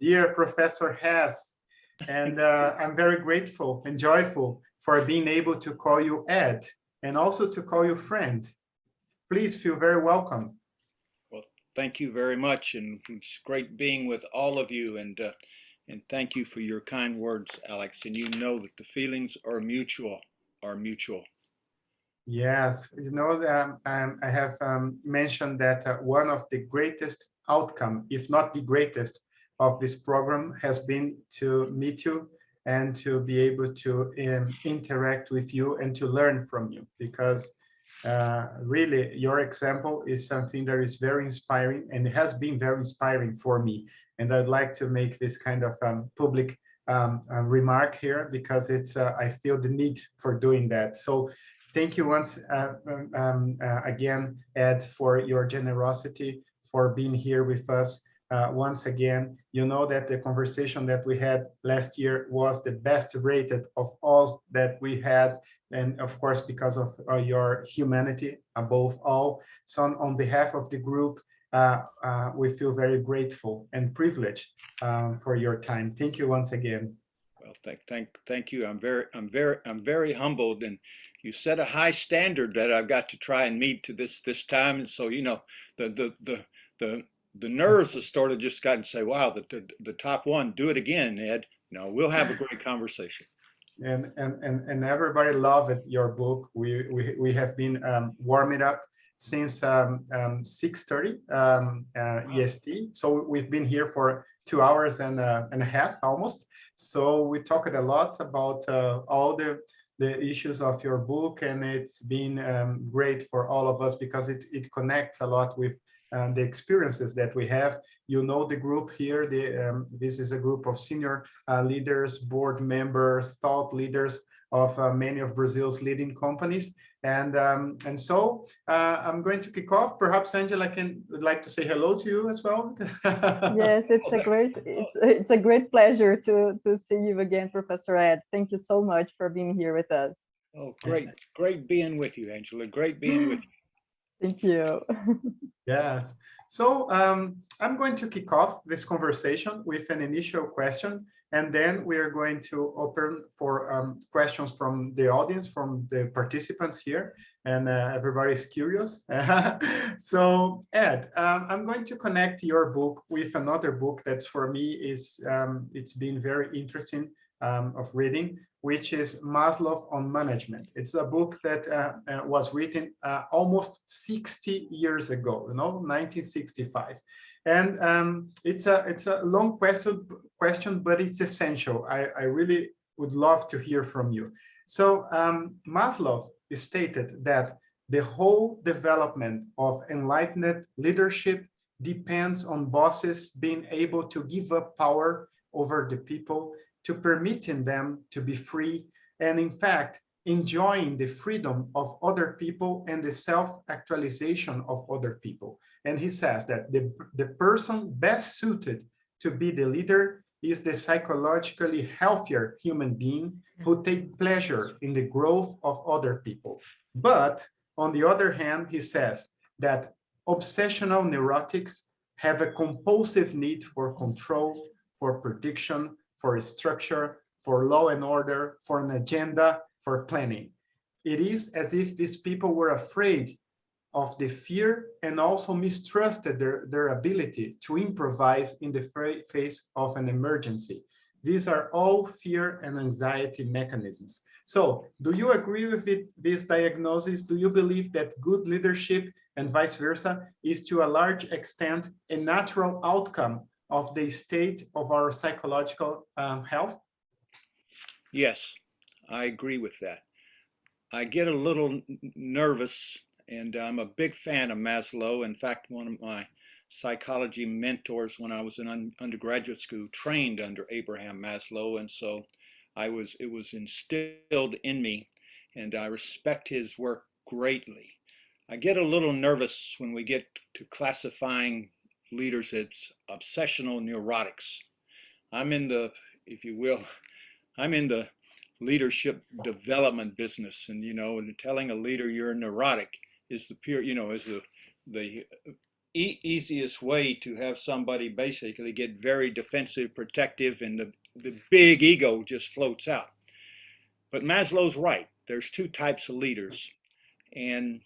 dear Professor Hess. And I'm very grateful and joyful for being able to call you Ed and also to call you friend. Please feel very welcome. Well, thank you very much, and it's great being with all of you, and thank you for your kind words, Alex. And you know that the feelings are mutual, Yes, you know, I have mentioned that one of the greatest outcome, if not the greatest, of this program has been to meet you and to be able to interact with you and to learn from you, because really your example is something that is very inspiring and has been very inspiring for me. And I'd like to make this kind of public remark here because it's I feel the need for doing that. So thank you once again, Ed, for your generosity, for being here with us once again. You know that the conversation that we had last year was the best rated of all that we had. And of course, because of your humanity above all. So on behalf of the group, we feel very grateful and privileged for your time. Thank you once again. Well, thank you. I'm very humbled, and you set a high standard that I've got to try and meet to this time. And so, you know, the nerves have started just got to say, wow, the top one, do it again, Ed. No, we'll have a great conversation. And everybody loved your book. We have been warming up since 6:30 EST. So we've been here for 2 hours and a half almost. So we talked a lot about all the issues of your book, and it's been great for all of us because it connects a lot with the experiences that we have. You know the group here. This is a group of senior leaders, board members, thought leaders of many of Brazil's leading companies. And so I'm going to kick off. Perhaps Angela would like to say hello to you as well. Yes, it's a great pleasure to see you again, Professor Ed. Thank you so much for being here with us. Oh, great being with you, Angela. Great being with you. Thank you. Yes. So I'm going to kick off this conversation with an initial question, and then we are going to open for questions from the audience, from the participants here, and everybody's curious. So Ed, I'm going to connect your book with another book that's for me it's been very interesting of reading, which is Maslow on Management. It's a book that was written almost 60 years ago, 1965. And it's a long question, but it's essential. I really would love to hear from you. So Maslow stated that the whole development of enlightened leadership depends on bosses being able to give up power over the people, to permitting them to be free, and in fact, enjoying the freedom of other people and the self-actualization of other people. And he says that the person best suited to be the leader is the psychologically healthier human being who takes pleasure in the growth of other people. But on the other hand, he says that obsessional neurotics have a compulsive need for control, for prediction, for structure, for law and order, for an agenda, for planning. It is as if these people were afraid of the fear and also mistrusted their ability to improvise in the face of an emergency. These are all fear and anxiety mechanisms. So do you agree with this diagnosis? Do you believe that good leadership and vice versa is to a large extent a natural outcome of the state of our psychological health? Yes, I agree with that. I get a little nervous, and I'm a big fan of Maslow. In fact, one of my psychology mentors when I was in undergraduate school trained under Abraham Maslow, and so it was instilled in me, and I respect his work greatly. I get a little nervous when we get to classifying leaders as obsessional neurotics. I'm in the, if you will, I'm in the leadership development business, and telling a leader you're neurotic is the pure, is the easiest way to have somebody basically get very defensive, protective, and the big ego just floats out. But Maslow's right. There's two types of leaders. And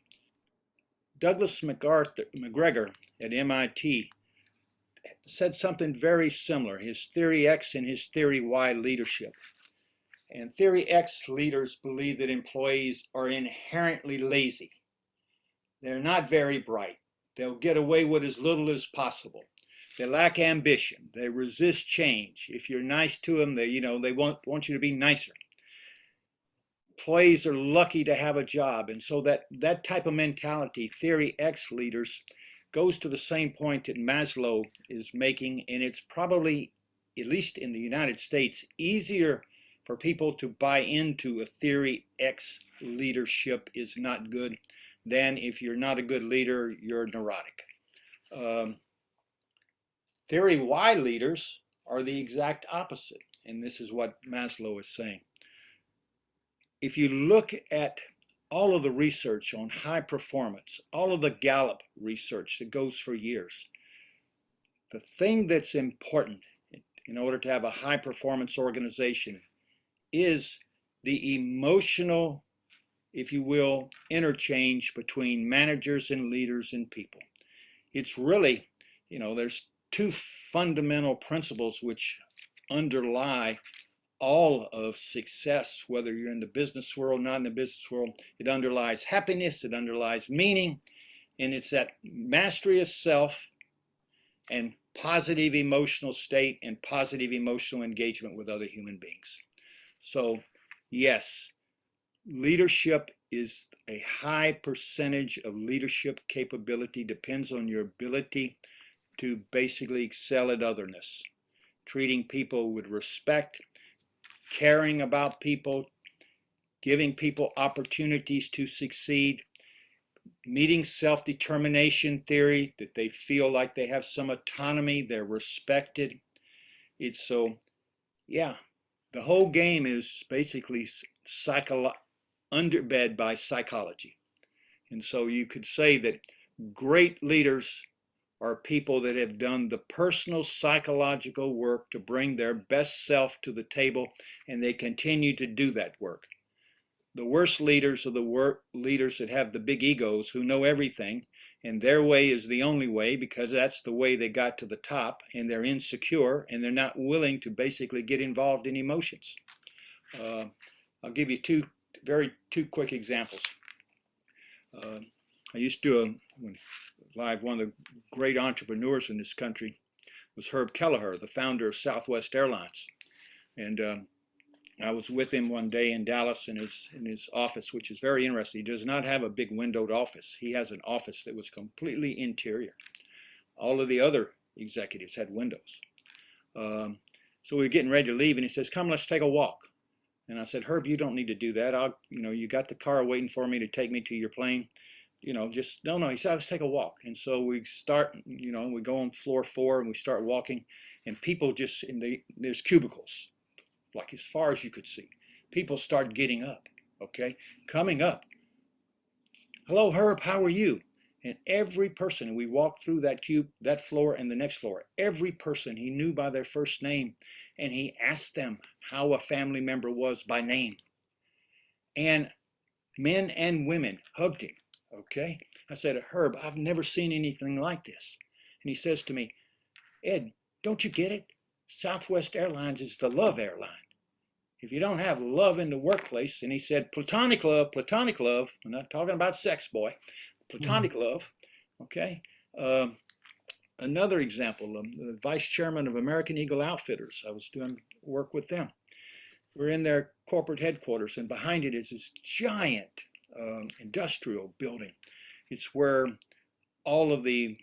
Douglas McGregor at MIT said something very similar, his theory X and his theory Y leadership. And theory X leaders believe that employees are inherently lazy. They're not very bright. They'll get away with as little as possible. They lack ambition. They resist change. If you're nice to them, they want you to be nicer. Employees are lucky to have a job. And so that type of mentality, theory X leaders, goes to the same point that Maslow is making. And it's probably, at least in the United States, easier for people to buy into a theory X leadership is not good than if you're not a good leader, you're neurotic. Theory Y leaders are the exact opposite. And this is what Maslow is saying. If you look at all of the research on high performance, all of the Gallup research that goes for years, the thing that's important in order to have a high performance organization is the emotional, if you will, interchange between managers and leaders and people. It's really, there's two fundamental principles which underlie all of success, whether you're in the business world, not in the business world. It underlies happiness, it underlies meaning, and it's that mastery of self and positive emotional state and positive emotional engagement with other human beings. So yes, leadership is a high percentage of leadership capability depends on your ability to basically excel at otherness, treating people with respect, caring about people, giving people opportunities to succeed, meeting self-determination theory, that they feel like they have some autonomy, they're respected. It's so, yeah, the whole game is basically underbed by psychology. And so you could say that great leaders are people that have done the personal psychological work to bring their best self to the table, and they continue to do that work. The worst leaders are the leaders that have the big egos, who know everything, and their way is the only way because that's the way they got to the top, and they're insecure, and they're not willing to basically get involved in emotions. I'll give you two quick examples. I used to one of the great entrepreneurs in this country was Herb Kelleher, the founder of Southwest Airlines. And I was with him one day in Dallas in his office, which is very interesting. He does not have a big windowed office. He has an office that was completely interior. All of the other executives had windows. So we were getting ready to leave, and he says, "Come, let's take a walk." And I said, "Herb, you don't need to do that. You got the car waiting for me to take me to your plane. Just no." He said, "Let's take a walk." And so we start, we go on floor 4 and we start walking, and people just there's cubicles, like as far as you could see. People start getting up, okay, coming up. "Hello, Herb, how are you?" And every person, and we walked through that floor and the next floor, every person he knew by their first name, and he asked them how a family member was by name. And men and women hugged him. Okay. I said, "Herb, I've never seen anything like this." And he says to me, "Ed, don't you get it? Southwest Airlines is the love airline. If you don't have love in the workplace," and he said, platonic love, I'm not talking about sex, boy, platonic love. Okay. Another example, the vice chairman of American Eagle Outfitters, I was doing work with them. We're in their corporate headquarters, and behind it is this giant industrial building. It's where all of the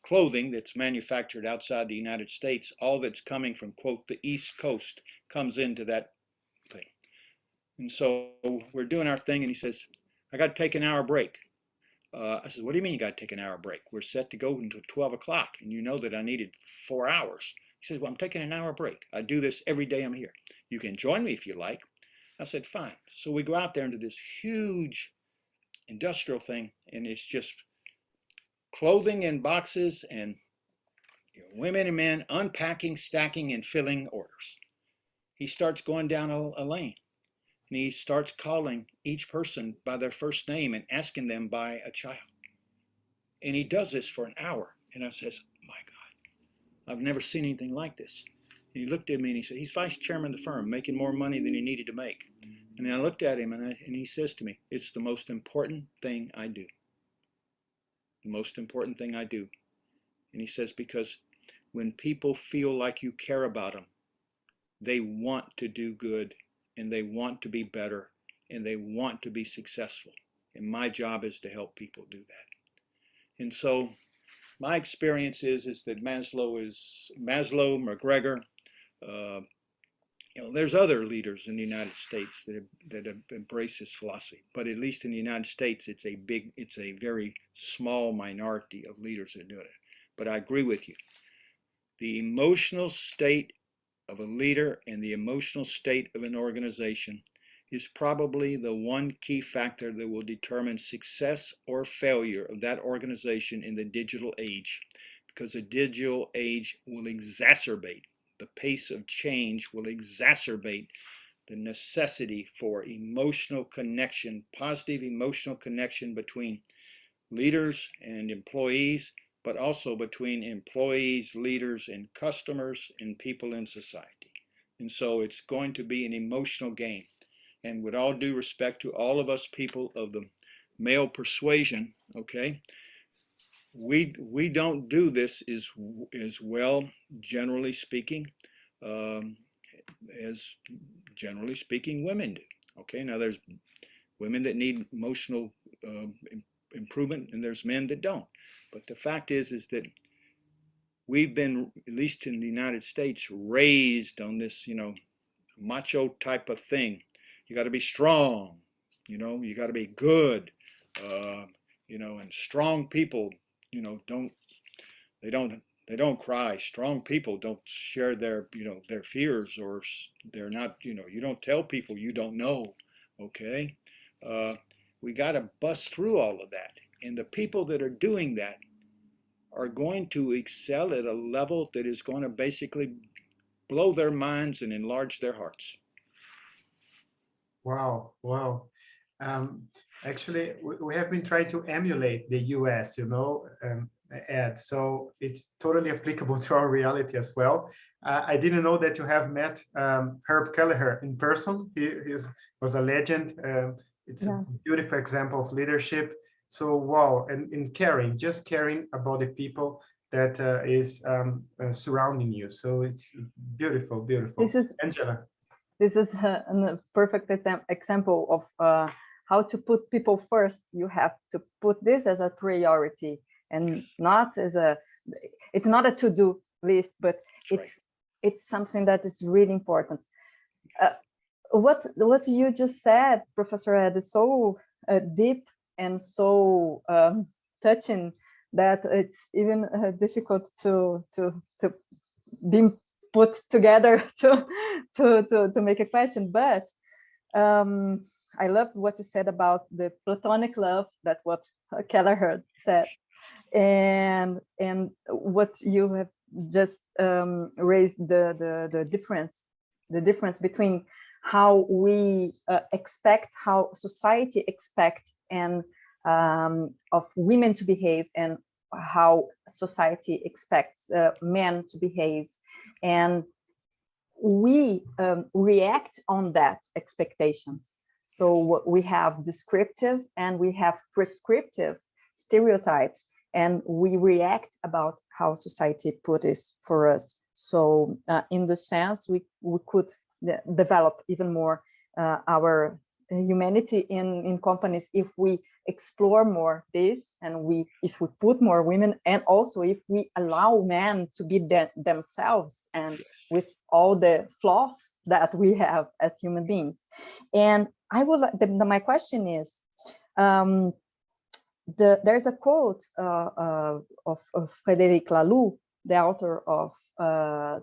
clothing that's manufactured outside the United States, all that's coming from, quote, the East Coast, comes into that thing. And so we're doing our thing, and he says, "I got to take an hour break." I said, "What do you mean you got to take an hour break? We're set to go until 12 o'clock, and you know that I needed 4 hours. He says, "Well, I'm taking an hour break. I do this every day I'm here. You can join me if you like." I said, "Fine." So we go out there into this huge industrial thing, and it's just clothing in boxes and women and men unpacking, stacking, and filling orders. He starts going down a lane, and he starts calling each person by their first name and asking them by a child. And he does this for an hour. And I says, my God, I've never seen anything like this. And he looked at me and he said, he's vice chairman of the firm, making more money than he needed to make. And then I looked at him and he says to me, it's the most important thing I do. The most important thing I do. And he says, because when people feel like you care about them, they want to do good, and they want to be better, and they want to be successful. And my job is to help people do that. And so my experience is that Maslow, McGregor, there's other leaders in the United States that have embraced this philosophy, but at least in the United States, it's a very small minority of leaders that do it. But I agree with you. The emotional state of a leader and the emotional state of an organization is probably the one key factor that will determine success or failure of that organization in the digital age, because the digital age will exacerbate the pace of change, will exacerbate the necessity for emotional connection, positive emotional connection between leaders and employees, but also between employees, leaders, and customers and people in society. And so it's going to be an emotional game. And with all due respect to all of us people of the male persuasion, okay, we don't do this as well, generally speaking, as generally speaking women do. Okay, now there's women that need emotional improvement, and there's men that don't. But the fact is that we've been, at least in the United States, raised on this, macho type of thing. You got to be strong, you got to be good, and strong people, they don't cry. Strong people don't share their fears, or they're not, you don't tell people you don't know. Okay, we got to bust through all of that, and the people that are doing that are going to excel at a level that is going to basically blow their minds and enlarge their hearts. Wow, wow. Actually, we have been trying to emulate the US, Ed. So it's totally applicable to our reality as well. I didn't know that you have met Herb Kelleher in person. He was a legend. It's a beautiful example of leadership. So wow, and caring, just caring about the people that is surrounding you. So it's beautiful, beautiful. This is Angela. This is a perfect example of how to put people first. You have to put this as a priority and not as it's not a to-do list, but it's something that is really important. What you just said, Professor Ed, is so deep and so touching that it's even difficult to be put together to make a question. But I loved what you said about the platonic love, that what Kelleher said, and what you have just raised the difference between how we expect, how society expect, and of women to behave, and how society expects men to behave. And we react on that expectations. So we have descriptive and we have prescriptive stereotypes, and we react about how society put this for us. So in the sense, we could develop even more our humanity in companies if we explore more this, and if we put more women, and also if we allow men to be themselves, and with all the flaws that we have as human beings. And I would my question is, there's a quote of Frédéric Laloux, the author of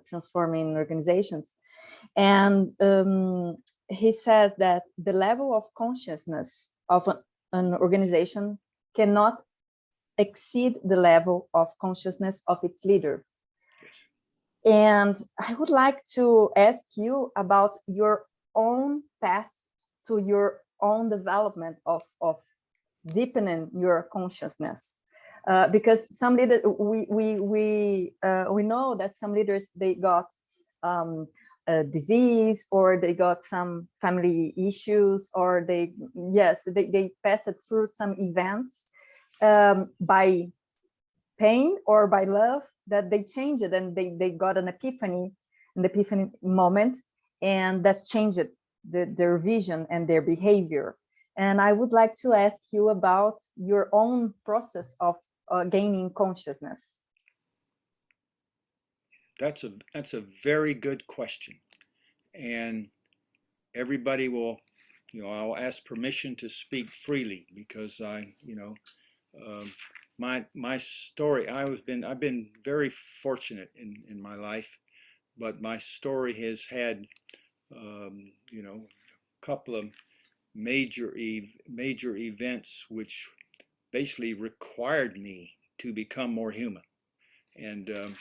Transforming Organizations, and he says that the level of consciousness of an organization cannot exceed the level of consciousness of its leader. Yes. And I would like to ask you about your own path to your own development of deepening your consciousness. Because some leaders, we know that some leaders, they got a disease, or they got some family issues, or they passed through some events by pain or by love, that they changed it, and they got an epiphany moment, and that changed their vision and their behavior. And I would like to ask you about your own process of gaining consciousness. That's a very good question, and everybody will, I'll ask permission to speak freely, because my story, I've been very fortunate in my life, but my story has had a couple of major events which basically required me to become more human. And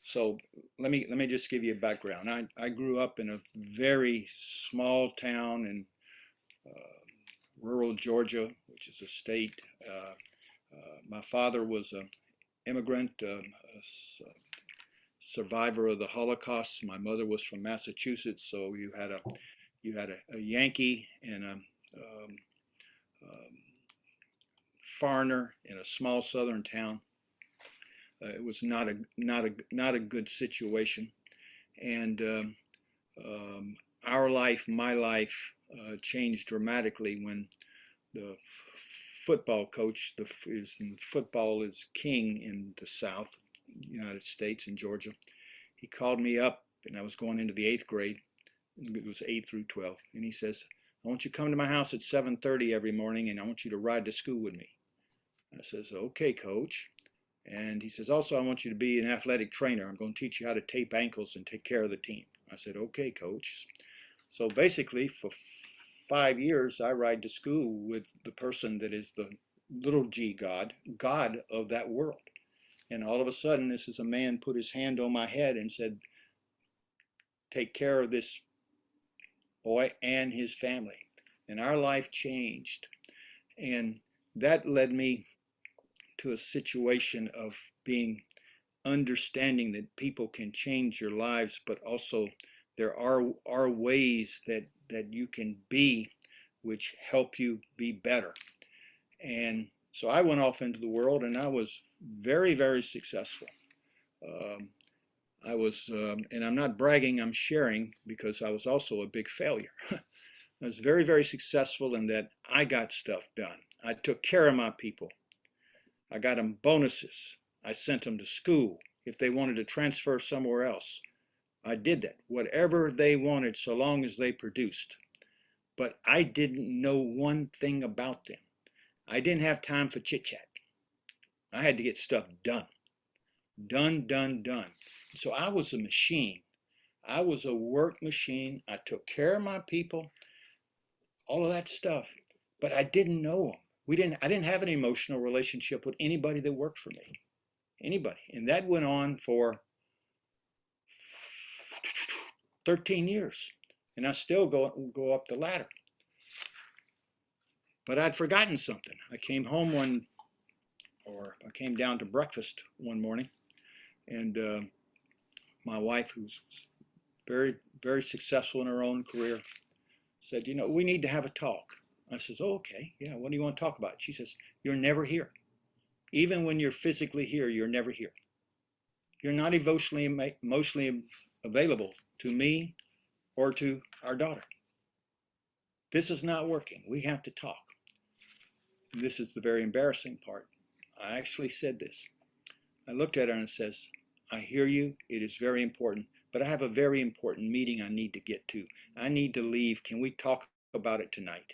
so let me just give you a background. I grew up in a very small town in rural Georgia, which is a state. My father was an immigrant, a survivor of the Holocaust. My mother was from Massachusetts, so you had a Yankee and a foreigner in a small southern town. It was not a good situation, and our life, my life, changed dramatically when the football coach, football is king in the South United States, in Georgia. He called me up, and I was going into the 8th grade. It was 8 through 12, and he says, "I want you to come to my house at 7:30 every morning, and I want you to ride to school with me." I says, "Okay, coach." And he says, "Also, I want you to be an athletic trainer. I'm going to teach you how to tape ankles and take care of the team." I said, "Okay, coach." So basically, for 5 years, I ride to school with the person that is the little g God of that world. And all of a sudden, this is a man put his hand on my head and said, "Take care of this boy and his family." And our life changed. And that led me to a situation of understanding that people can change your lives, but also there are ways that you can be which help you be better. And so I went off into the world, and I was very, very successful. I was, and I'm not bragging, I'm sharing, because I was also a big failure. I was very, very successful in that I got stuff done. I took care of my people. I got them bonuses. I sent them to school. If they wanted to transfer somewhere else, I did that. Whatever they wanted, so long as they produced. But I didn't know one thing about them. I didn't have time for chit-chat. I had to get stuff done. Done. So I was a machine. I was a work machine. I took care of my people, all of that stuff, but I didn't know them. I didn't have an emotional relationship with anybody that worked for me. Anybody. And that went on for 13 years. And I still go up the ladder. But I'd forgotten something. I came down to breakfast one morning, and my wife, who's very, very successful in her own career, said, "We need to have a talk." I says, "Oh, okay, yeah, what do you want to talk about?" She says, "You're never here. Even when you're physically here, you're never here. You're not emotionally available to me or to our daughter. This is not working. We have to talk." And this is the very embarrassing part. I actually said this. I looked at her and says, "I hear you. It is very important, but I have a very important meeting I need to get to. I need to leave. Can we talk about it tonight?"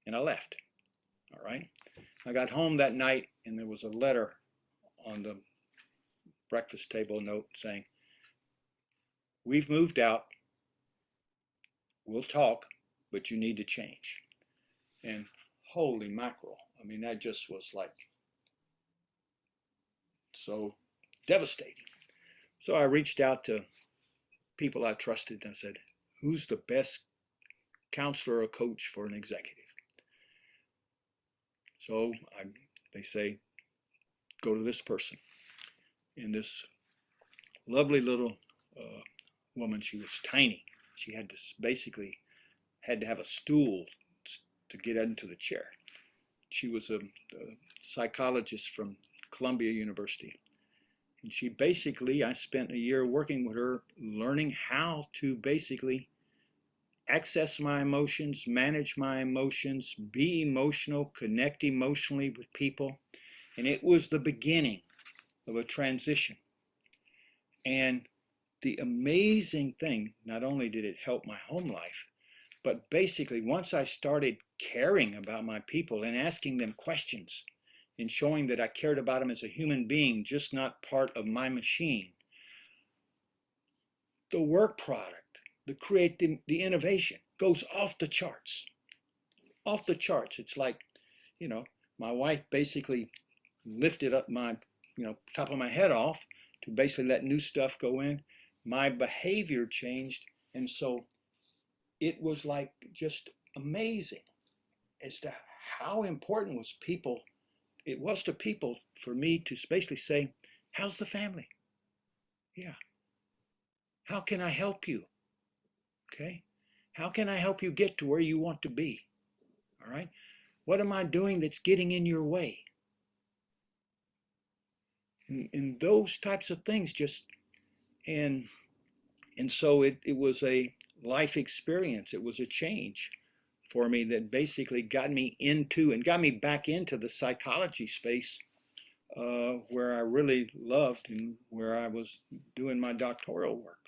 And I left. All right. I got home that night, and there was a letter on the breakfast table note saying, "We've moved out. We'll talk, but you need to change." And holy mackerel, I mean, that just was like so devastating. So I reached out to people I trusted and I said, who's the best counselor or coach for an executive? So they say, go to this person. And this lovely little woman, she was tiny. She had to basically had to have a stool to get into the chair. She was a psychologist from Columbia University. And she basically, I spent a year working with her, learning how to basically access my emotions, manage my emotions, be emotional, connect emotionally with people. And it was the beginning of a transition. And the amazing thing, not only did it help my home life, but basically once I started caring about my people and asking them questions and showing that I cared about them as a human being, just not part of my machine, the work product, the innovation goes off the charts. Off the charts. It's like, you know, my wife basically lifted up my, top of my head off to basically let new stuff go in. My behavior changed. And so it was like just amazing as to how important it was to people for me to basically say, how's the family? Yeah. How can I help you? Okay. How can I help you get to where you want to be? All right. What am I doing that's getting in your way? And those types of things and so it was a life experience. It was a change for me that basically got me back into the psychology space where I really loved and where I was doing my doctoral work.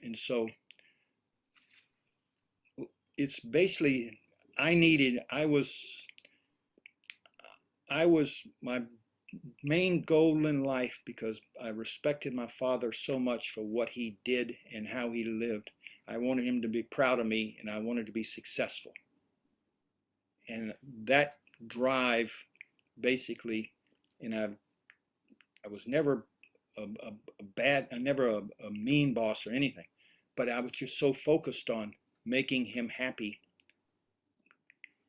And so it's basically, my main goal in life, because I respected my father so much for what he did and how he lived. I wanted him to be proud of me and I wanted to be successful. And that drive basically, and I was never never a mean boss or anything, but I was just so focused on making him happy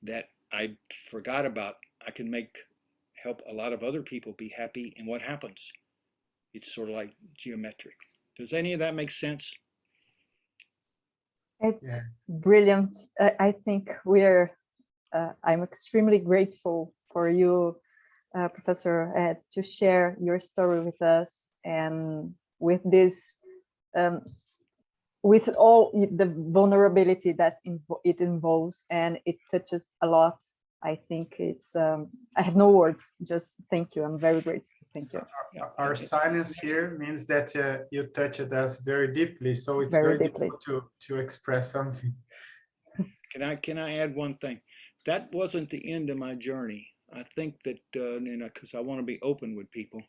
that I forgot about I can help a lot of other people be happy. And what happens? It's sort of like geometric. Does any of that make sense? It's brilliant. I think I'm extremely grateful for you, Professor Ed, to share your story with us and with this, with all the vulnerability that it involves, and it touches a lot. I think it's, I have no words, just thank you. I'm very grateful. Thank you. Our silence here means that you touched us very deeply, so it's very difficult to express something. Can I add one thing? That wasn't the end of my journey. I think that, because I want to be open with people,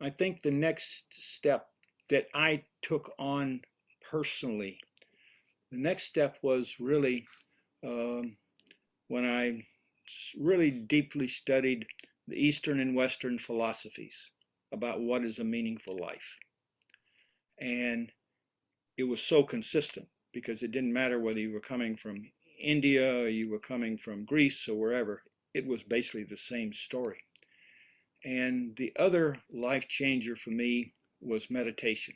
I think the next step that I took on personally, the next step was really when I really deeply studied the Eastern and Western philosophies about what is a meaningful life. And it was so consistent because it didn't matter whether you were coming from India or you were coming from Greece or wherever, it was basically the same story. And the other life changer for me was meditation,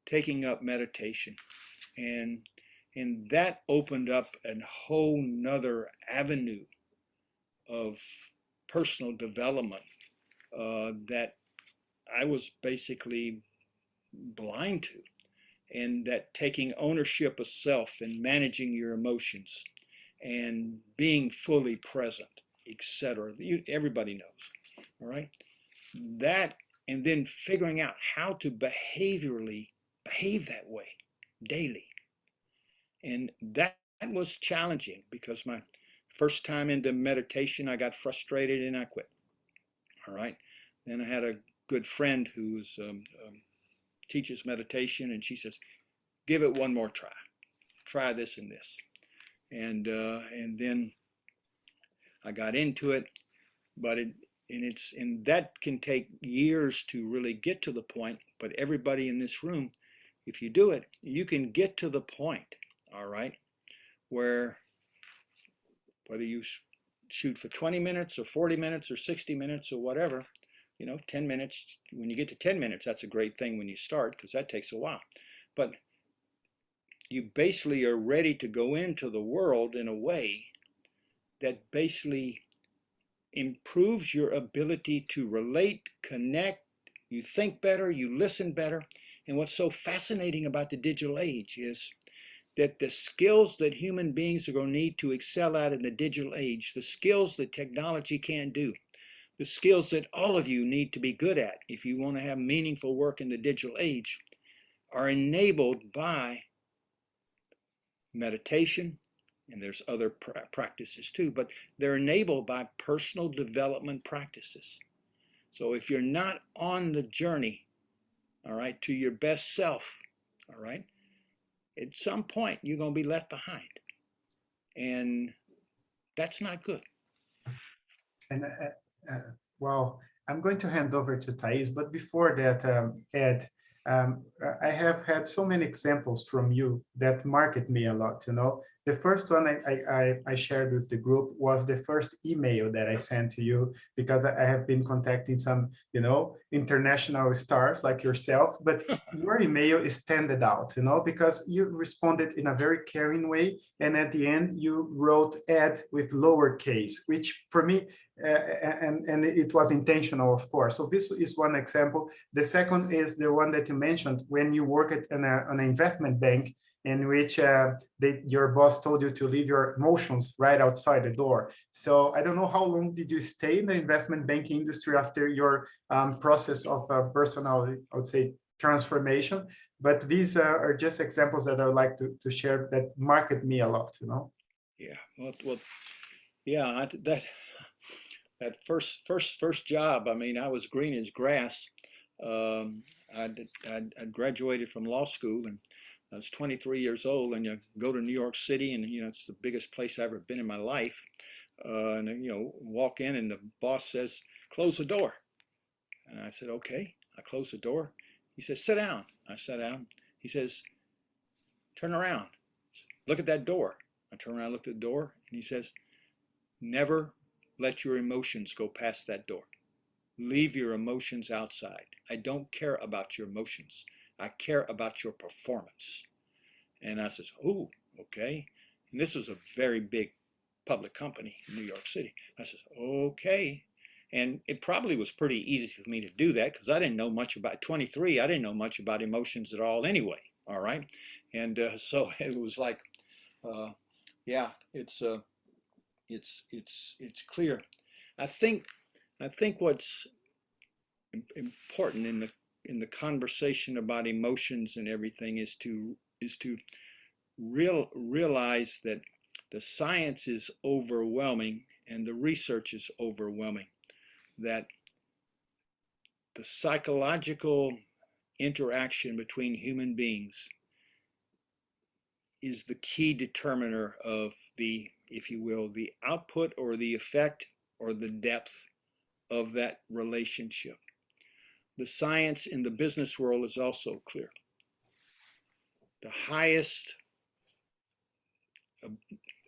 taking up meditation. And that opened up a whole nother avenue of personal development that I was basically blind to. And that taking ownership of self and managing your emotions and being fully present, etc. Everybody knows, all right? That, and then figuring out how to behaviorally behave that way daily. And that was challenging because my first time into meditation, I got frustrated and I quit, all right? Then I had a good friend who teaches meditation, and she says, give it one more try. Try this and this. And then I got into it, but that can take years to really get to the point. But everybody in this room, if you do it, you can get to the point, all right, where whether you shoot for 20 minutes or 40 minutes or 60 minutes or whatever, 10 minutes, when you get to 10 minutes, that's a great thing when you start, because that takes a while. But you basically are ready to go into the world in a way that basically improves your ability to relate, connect, you think better, you listen better. And what's so fascinating about the digital age is that the skills that human beings are going to need to excel at in the digital age, the skills that technology can do, the skills that all of you need to be good at if you want to have meaningful work in the digital age, are enabled by meditation, and there's other practices too, but they're enabled by personal development practices. So if you're not on the journey, all right, to your best self, all right, at some point you're going to be left behind. And that's not good. And well, I'm going to hand over to Thais, but before that, Ed, I have had so many examples from you that market me a lot. The first one I shared with the group was the first email that I sent to you, because I have been contacting some, international stars like yourself, but your email is standard out, because you responded in a very caring way. And at the end, you wrote Ed with lowercase, which for me, and it was intentional, of course. So this is one example. The second is the one that you mentioned when you work at an investment bank, in which your boss told you to leave your emotions right outside the door. So I don't know how long did you stay in the investment banking industry after your process of personal, I would say, transformation. But these are just examples that I would like to share that market me a lot, Yeah, well, yeah, that first job, I mean, I was green as grass. I graduated from law school, and I was 23 years old, and you go to New York City, and it's the biggest place I've ever been in my life. And walk in, and the boss says, "Close the door." And I said, "Okay." I closed the door. He says, "Sit down." I sat down. He says, "Turn around. Look at that door." I turned around, looked at the door, and he says, "Never let your emotions go past that door. Leave your emotions outside. I don't care about your emotions. I care about your performance." And I says, "Oh, okay." And this was a very big public company in New York City. I says, "Okay." And it probably was pretty easy for me to do that, because I didn't know much about 23. I didn't know much about emotions at all anyway. All right. And so it was like, yeah, it's clear. I think what's important in the conversation about emotions and everything is to realize that the science is overwhelming and the research is overwhelming, that the psychological interaction between human beings is the key determiner of the, if you will, the output or the effect or the depth of that relationship. The science in the business world is also clear. The highest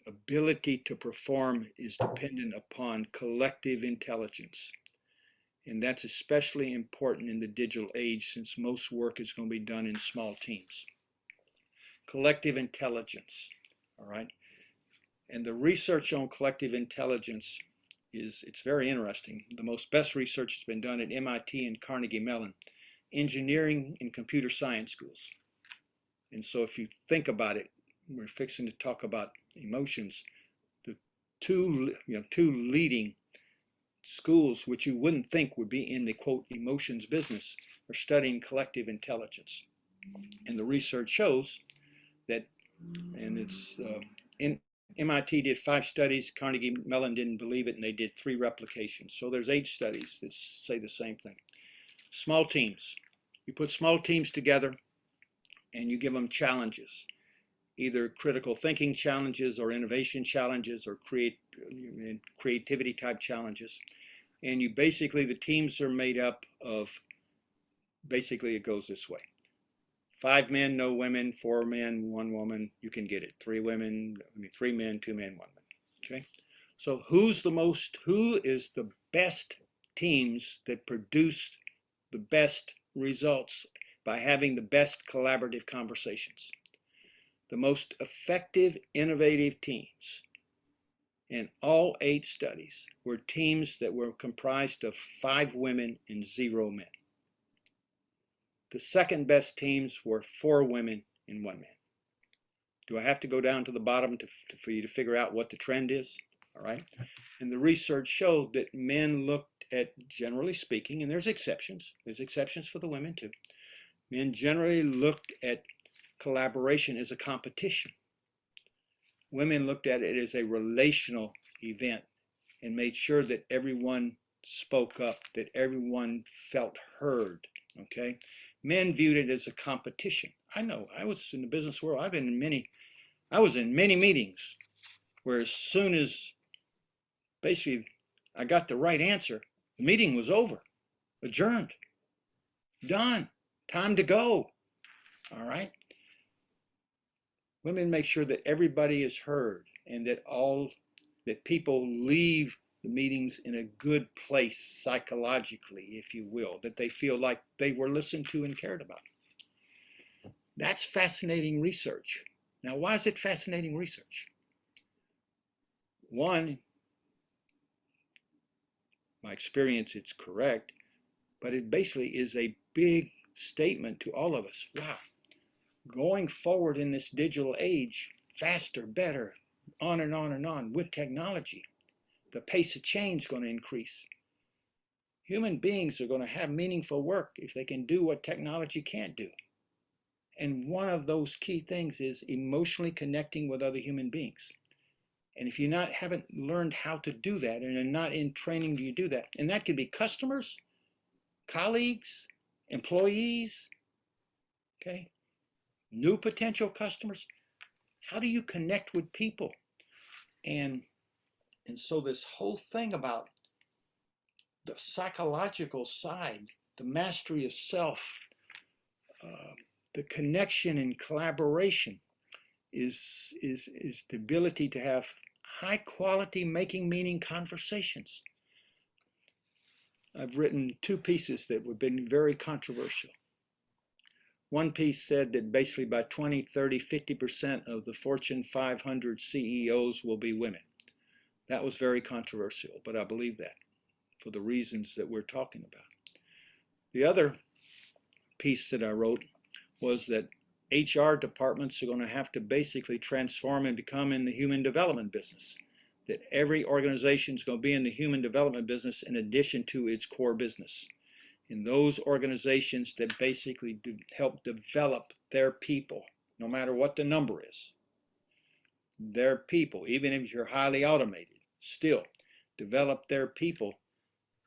ability to perform is dependent upon collective intelligence. And that's especially important in the digital age, since most work is going to be done in small teams. Collective intelligence, all right? And the research on collective intelligence it's very interesting. The best research has been done at MIT and Carnegie Mellon, engineering and computer science schools. And so if you think about it, we're fixing to talk about emotions. The two leading schools, which you wouldn't think would be in the quote emotions business, are studying collective intelligence. And the research shows that, and it's in MIT did 5 studies, Carnegie Mellon didn't believe it, and they did 3 replications. So there's 8 studies that say the same thing. Small teams. You put small teams together and you give them challenges. either critical thinking challenges or innovation challenges or creativity type challenges. And you basically, the teams are made up of, basically it goes this way. 5 men, no women, 4 men, 1 woman, you can get it. 3 women, 3 men, 2 men, 1 woman. Okay. So who is the best teams that produce the best results by having the best collaborative conversations? The most effective, innovative teams in all 8 studies were teams that were comprised of 5 women and 0 men. The second best teams were 4 women and 1 man. Do I have to go down to the bottom for you to figure out what the trend is? All right. And the research showed that men looked at, generally speaking, and there's exceptions for the women too. Men generally looked at collaboration as a competition. Women looked at it as a relational event and made sure that everyone spoke up, that everyone felt heard. Okay. Men viewed it as a competition. I know, I was in the business world. I was in many meetings where as soon as basically I got the right answer, the meeting was over, adjourned, done, time to go. All right. Women make sure that everybody is heard and that people leave the meetings in a good place psychologically, if you will, that they feel like they were listened to and cared about. That's fascinating research. Now, why is it fascinating research? One, my experience, it's correct, but it basically is a big statement to all of us. Wow, going forward in this digital age, faster, better, on and on and on with technology, the pace of change is going to increase. Human beings are going to have meaningful work if they can do what technology can't do. And one of those key things is emotionally connecting with other human beings. And if you haven't learned how to do that and are not in training, do you do that? And that could be customers, colleagues, employees, okay, new potential customers. How do you connect with people? And so this whole thing about the psychological side, the mastery of self, the connection and collaboration is the ability to have high quality, making meaning conversations. I've written 2 pieces that have been very controversial. One piece said that basically by 20, 30, 50% of the Fortune 500 CEOs will be women. That was very controversial, but I believe that for the reasons that we're talking about. The other piece that I wrote was that HR departments are going to have to basically transform and become in the human development business. That every organization is going to be in the human development business in addition to its core business. In those organizations that basically help develop their people, no matter what the number is, their people, even if you're highly automated, still develop their people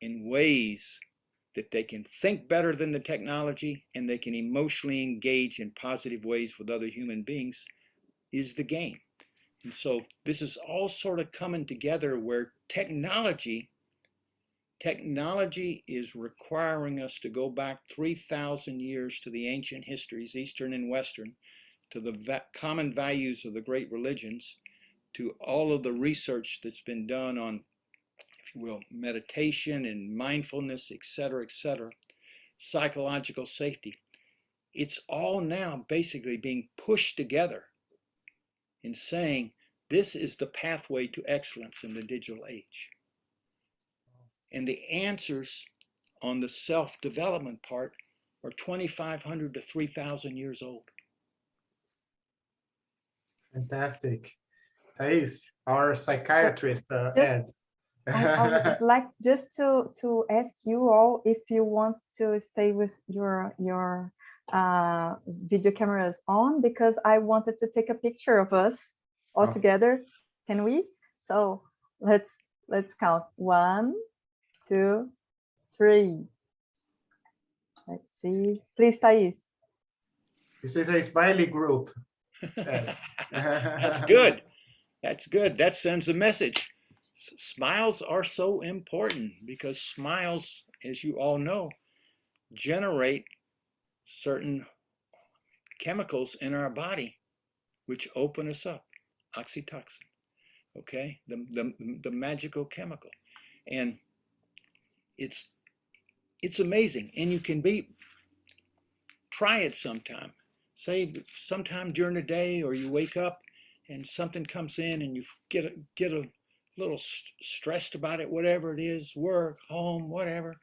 in ways that they can think better than the technology and they can emotionally engage in positive ways with other human beings is the game. And so this is all sort of coming together where technology is requiring us to go back 3,000 years to the ancient histories, Eastern and Western, to the common values of the great religions, to all of the research that's been done on, if you will, meditation and mindfulness, etc., psychological safety. It's all now basically being pushed together in saying this is the pathway to excellence in the digital age. And the answers on the self-development part are 2,500 to 3,000 years old. Fantastic. Thais, our psychiatrist, Ed. I would like just to ask you all if you want to stay with your video cameras on, because I wanted to take a picture of us all together. Can we? So let's count. 1, 2, 3. Let's see. Please, Thais. This is a smiley group. That's good. That's good. That sends a message. Smiles are so important because smiles, as you all know, generate certain chemicals in our body which open us up. Oxytocin, okay? The magical chemical. And it's amazing. And you can try it sometime. Say sometime during the day, or you wake up and something comes in and you get a little stressed about it, whatever it is, work, home, whatever,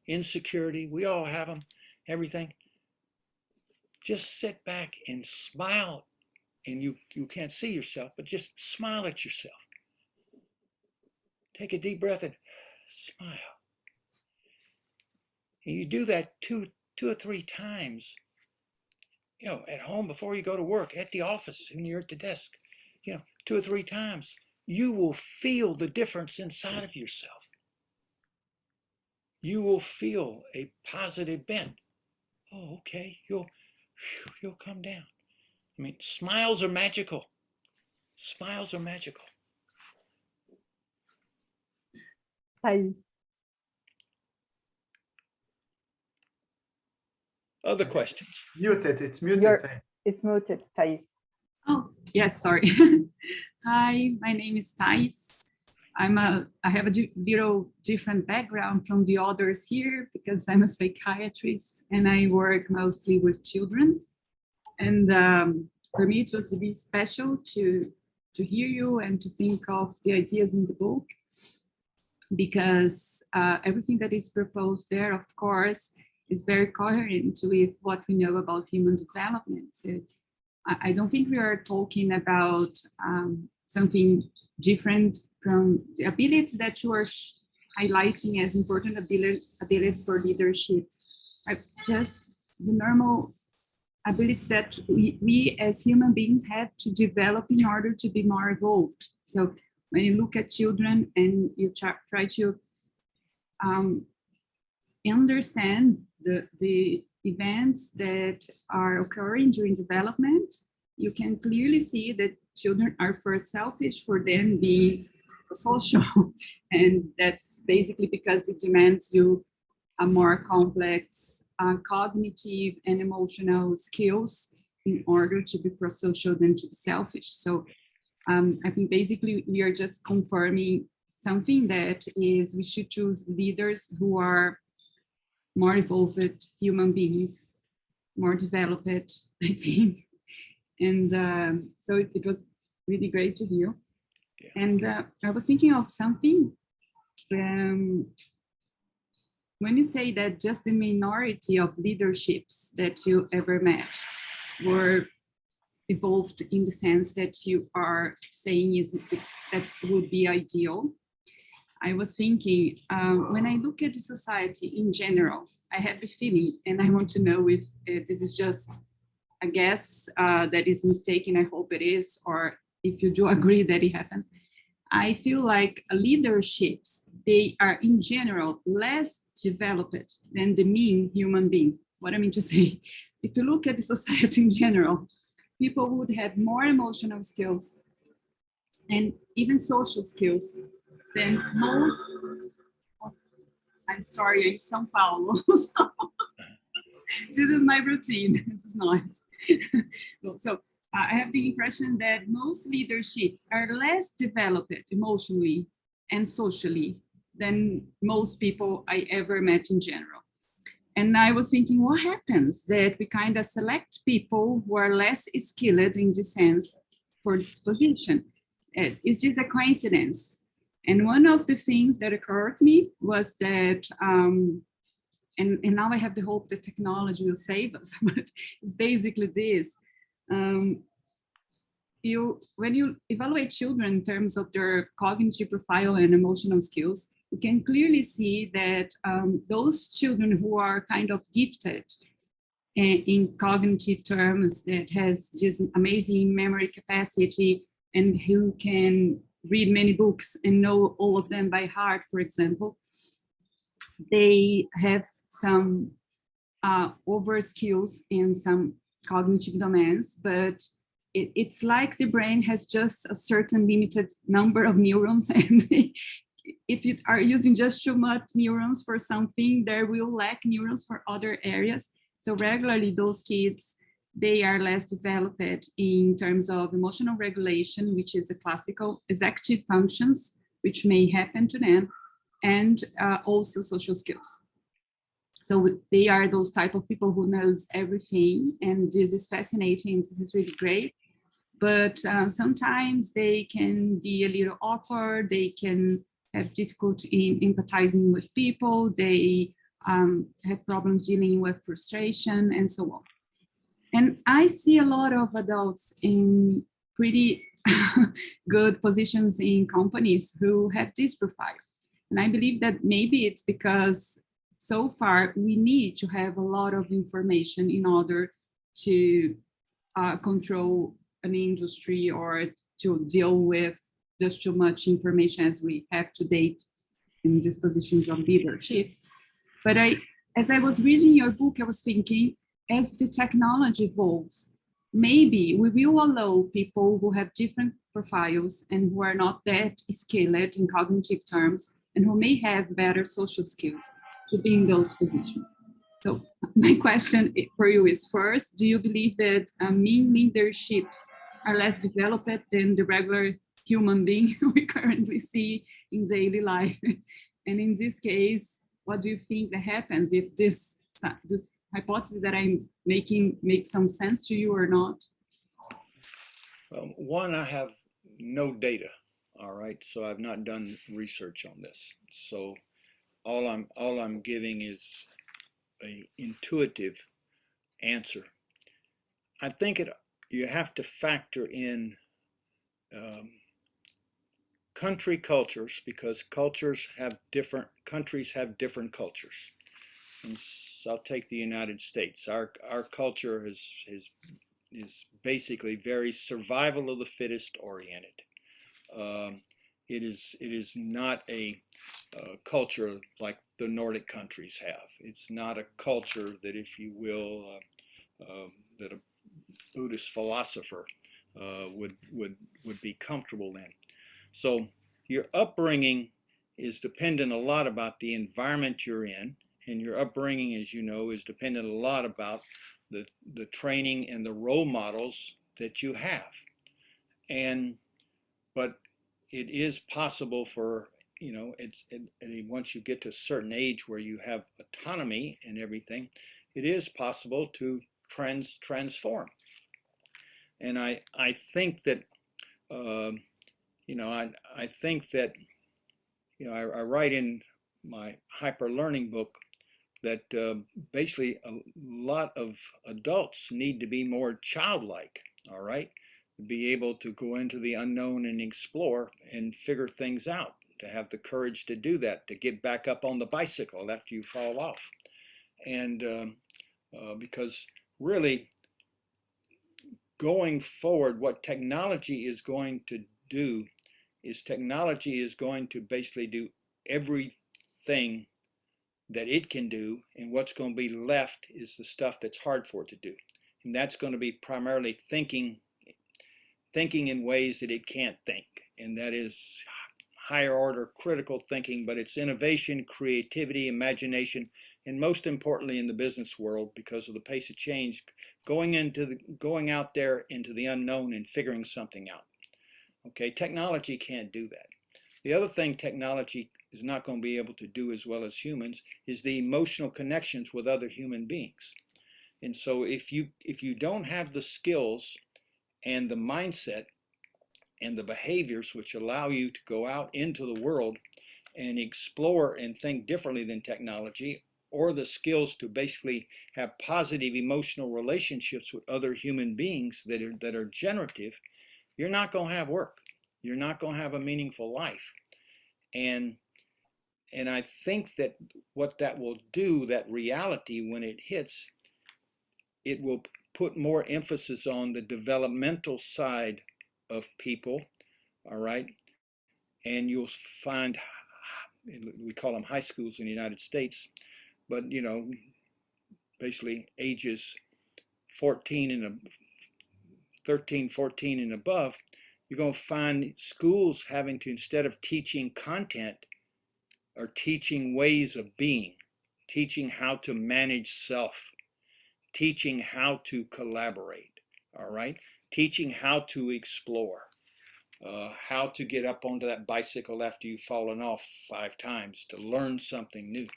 insecurity, we all have them, everything. Just sit back and smile, and you can't see yourself, but just smile at yourself. Take a deep breath and smile. And you do that two or three times, you know, at home before you go to work, at the office when you're at the desk, you know, 2 or 3 times, you will feel the difference inside of yourself. You will feel a positive bend. Oh, okay, you'll come down. I mean, smiles are magical. Smiles are magical. Thais. Other questions? Muted, it's muted. It's muted, Thais. Oh, yes, sorry. Hi, my name is Thais. I have a little different background from the others here because I'm a psychiatrist and I work mostly with children. And for me, it was really special to hear you and to think of the ideas in the book, because everything that is proposed there, of course, is very coherent with what we know about human development. So I don't think we are talking about something different from the abilities that you are highlighting as important abilities for leadership. Just the normal abilities that we as human beings have to develop in order to be more evolved. So when you look at children and you try to understand the events that are occurring during development, you can clearly see that children are first selfish for them being social. And that's basically because it demands you a more complex cognitive and emotional skills in order to be pro-social than to be selfish. So I think basically we are just confirming something that is we should choose leaders who are more evolved human beings, more developed, I think. And so it was really great to hear. Yeah. And I was thinking of something. When you say that just the minority of leaderships that you ever met were evolved in the sense that you are saying is that would be ideal, I was thinking, when I look at the society in general, I have the feeling, and I want to know if this is just a guess that is mistaken, I hope it is, or if you do agree that it happens. I feel like leaderships, they are in general less developed than the mean human being. What I mean to say, if you look at the society in general, people would have more emotional skills and even social skills than most. I'm sorry, I'm São Paulo. So this is my routine. This is nice. So I have the impression that most leaderships are less developed emotionally and socially than most people I ever met in general. And I was thinking, what happens that we kind of select people who are less skilled in this sense for this position? Is this a coincidence? And one of the things that occurred to me was that, and now I have the hope that technology will save us, but it's basically this. When you evaluate children in terms of their cognitive profile and emotional skills, you can clearly see that those children who are kind of gifted in cognitive terms, that has this amazing memory capacity and who can read many books and know all of them by heart, for example, they have some over skills in some cognitive domains, but it's like the brain has just a certain limited number of neurons, and if you are using just too much neurons for something, there will lack neurons for other areas. So regularly those kids, they are less developed in terms of emotional regulation, which is a classical executive functions, which may happen to them, and also social skills. So they are those type of people who knows everything, and this is fascinating. This is really great. But sometimes they can be a little awkward. They can have difficulty in empathizing with people. They have problems dealing with frustration and so on. And I see a lot of adults in pretty good positions in companies who have this profile. And I believe that maybe it's because so far we need to have a lot of information in order to control an industry or to deal with just too much information as we have today in these positions of leadership. But as I was reading your book, I was thinking, as the technology evolves, maybe we will allow people who have different profiles and who are not that skilled in cognitive terms and who may have better social skills to be in those positions. So my question for you is, first, do you believe that mean leaderships are less developed than the regular human being we currently see in daily life? And in this case, what do you think that happens if this hypothesis that I'm making makes some sense to you or not? Well, one, I have no data, all right? So I've not done research on this. So all I'm giving is an intuitive answer. I think you have to factor in country cultures, because countries have different cultures. And so I'll take the United States. Our culture is basically very survival of the fittest oriented. It is not a culture like the Nordic countries have. It's not a culture that, if you will, that a Buddhist philosopher would be comfortable in. So your upbringing is dependent a lot about the environment you're in, and your upbringing, as you know, is dependent a lot about the training and the role models that you have. But it is possible for, once you get to a certain age where you have autonomy and everything, it is possible to transform. And I think that I think that, I write in my hyper learning book that basically a lot of adults need to be more childlike, all right? Be able to go into the unknown and explore and figure things out, to have the courage to do that, to get back up on the bicycle after you fall off. And because really, going forward, what technology is going to do is technology is going to basically do everything that it can do, and what's going to be left is the stuff that's hard for it to do. And that's going to be primarily thinking in ways that it can't think, and that is higher order critical thinking, but it's innovation, creativity, imagination, and most importantly in the business world, because of the pace of change, going out there into the unknown and figuring something out. Okay, technology can't do that. The other thing technology is not going to be able to do as well as humans is the emotional connections with other human beings. And so if you don't have the skills and the mindset and the behaviors which allow you to go out into the world and explore and think differently than technology, or the skills to basically have positive emotional relationships with other human beings that are generative, you're not going to have work. You're not going to have a meaningful life. And I think that what that will do, that reality, when it hits, it will put more emphasis on the developmental side of people, all right? And you'll find, we call them high schools in the United States, but basically ages 14 and 13, 14 and above, you're going to find schools having to, instead of teaching content, are teaching ways of being, teaching how to manage self, teaching how to collaborate, all right? Teaching how to explore, how to get up onto that bicycle after you've fallen off 5 times to learn something new.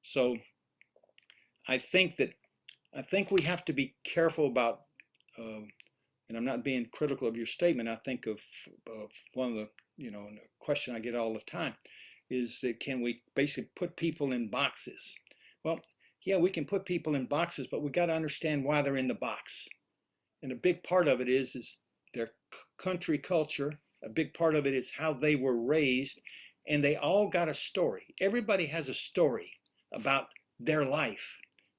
So I think we have to be careful about, and I'm not being critical of your statement. I think of one of the, and the question I get all the time is that can we basically put people in boxes? Well, yeah, we can put people in boxes, but we got to understand why they're in the box. And a big part of it is their country culture. A big part of it is how they were raised, and they all got a story. Everybody has a story about their life,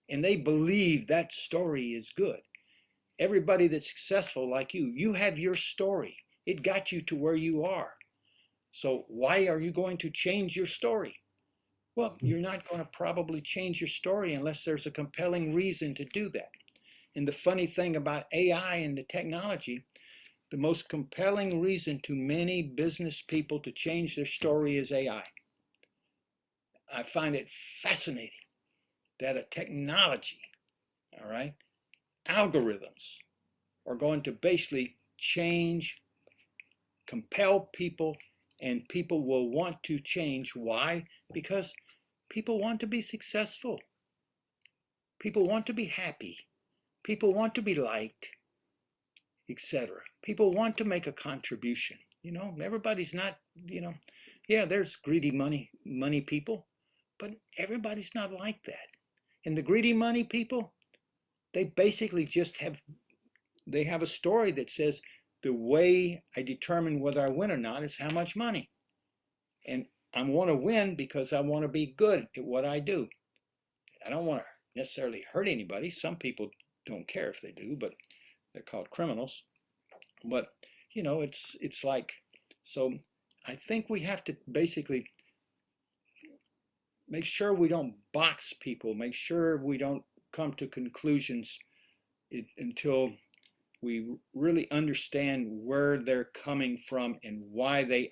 and they believe that story is good. Everybody that's successful like you have your story. It got you to where you are. So why are you going to change your story? Well, you're not going to probably change your story unless there's a compelling reason to do that. And the funny thing about AI and the technology, the most compelling reason to many business people to change their story is AI. I find it fascinating that a technology, all right, algorithms are going to basically change, compel people, and people will want to change. Why? Because people want to be successful. People want to be happy. People want to be liked, etc. People want to make a contribution. Everybody's not, yeah, there's greedy money people, but everybody's not like that. And the greedy money people, they basically just have a story that says the way I determine whether I win or not is how much money. And I want to win because I want to be good at what I do. I don't want to necessarily hurt anybody. Some people don't care if they do, but they're called criminals. But, it's like, so I think we have to basically make sure we don't box people, make sure we don't come to conclusions until we really understand where they're coming from and why they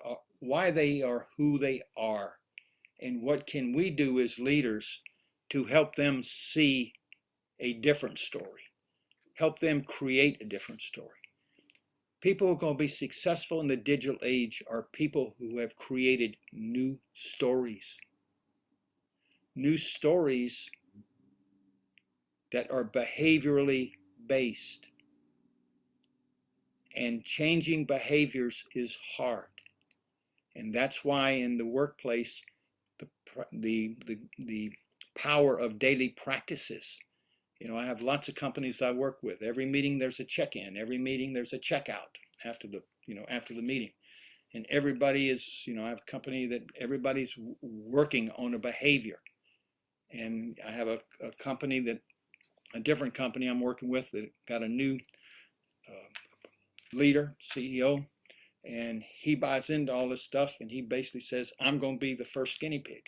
are who they are, and what can we do as leaders to help them see a different story, help them create a different story. People who are going to be successful in the digital age are people who have created new stories that are behaviorally based. And changing behaviors is hard. And that's why in the workplace, the power of daily practices. I have lots of companies I work with. Every meeting there's a check-in. Every meeting there's a checkout after the meeting. And everybody is, I have a company that everybody's working on a behavior. And I have a different company I'm working with that got a new leader, CEO, and he buys into all this stuff, and he basically says, I'm going to be the first guinea pig.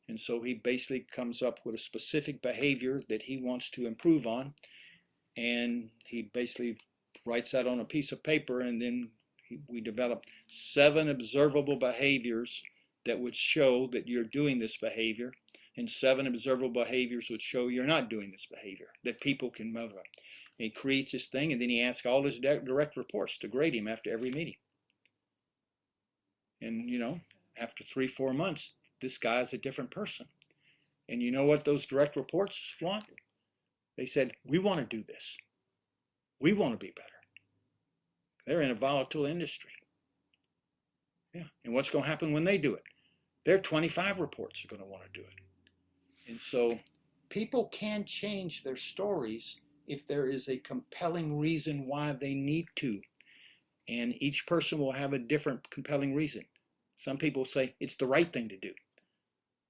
And so he basically comes up with a specific behavior that he wants to improve on, and he basically writes that on a piece of paper, and then we develop 7 observable behaviors that would show that you're doing this behavior, and 7 observable behaviors would show you're not doing this behavior, that people can move up. And he creates this thing, and then he asks all his direct reports to grade him after every meeting. And, after 3-4 months, this guy is a different person. And you know what those direct reports want? They said, we want to do this. We want to be better. They're in a volatile industry. Yeah. And what's going to happen when they do it? Their 25 reports are going to want to do it. And so people can change their stories if there is a compelling reason why they need to. And each person will have a different compelling reason. Some people say it's the right thing to do.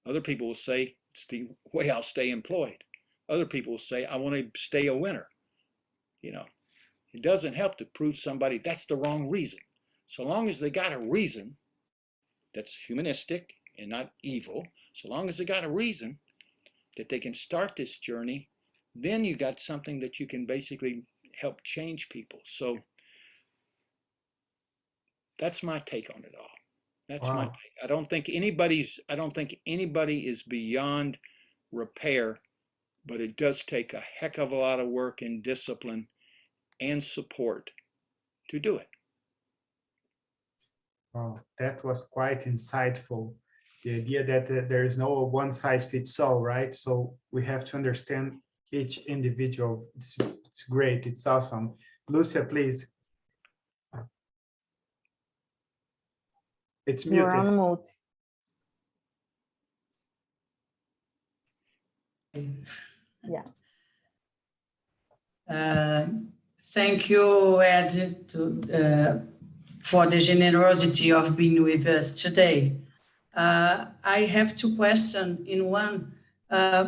Other people will say it's the way I'll stay employed. Other people will say I want to stay a winner. It doesn't help to prove somebody that's the wrong reason. So long as they got a reason that's humanistic and not evil, so long as they got a reason that they can start this journey, then you got something that you can basically help change people. So that's my take on it all. That's my take. I don't think anybody is beyond repair, but it does take a heck of a lot of work and discipline and support to do it. Wow, that was quite insightful. The idea that there is no one size fits all, right? So we have to understand each individual. It's great. It's awesome. Lucia, please. It's You're muted. on mute. Yeah. Thank you, Ed, for the generosity of being with us today. I have two questions in one.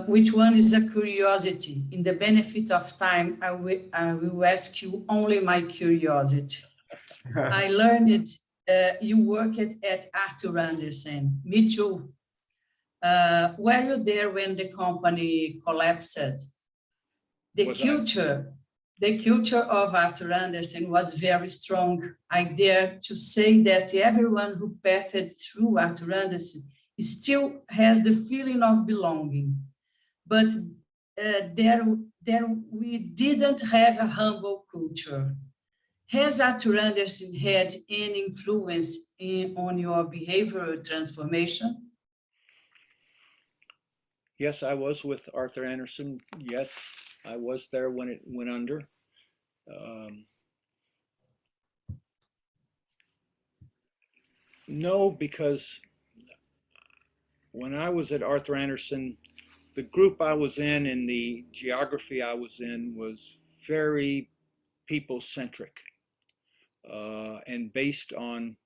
Which one is a curiosity? In the benefit of time, I will ask you only my curiosity. I learned you worked at Arthur Andersen. Me too. Were you there when the company collapsed? The culture of Arthur Andersen was very strong. I dare to say that everyone who passed through Arthur Andersen still has the feeling of belonging. But there we didn't have a humble culture. Has Arthur Andersen had any influence on your behavioral transformation? Yes, I was with Arthur Andersen. Yes, I was there when it went under. No, because when I was at Arthur Andersen, the group I was in and the geography I was in was very people-centric and based on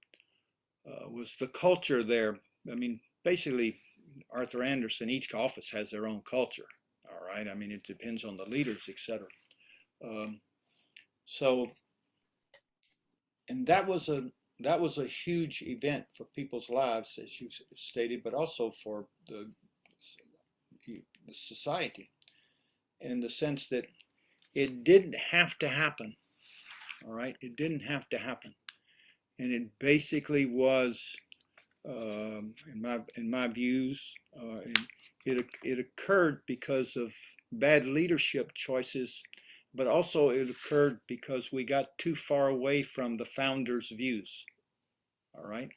was the culture there. I mean, basically, Arthur Andersen, each office has their own culture. All right. I mean, it depends on the leaders, etc. So, and that was a huge event for people's lives, as you stated, but also for the society, in the sense that it didn't have to happen. All right, it didn't have to happen, and it basically was, in my views, it occurred because of bad leadership choices, but also it occurred because we got too far away from the founders' views. All right,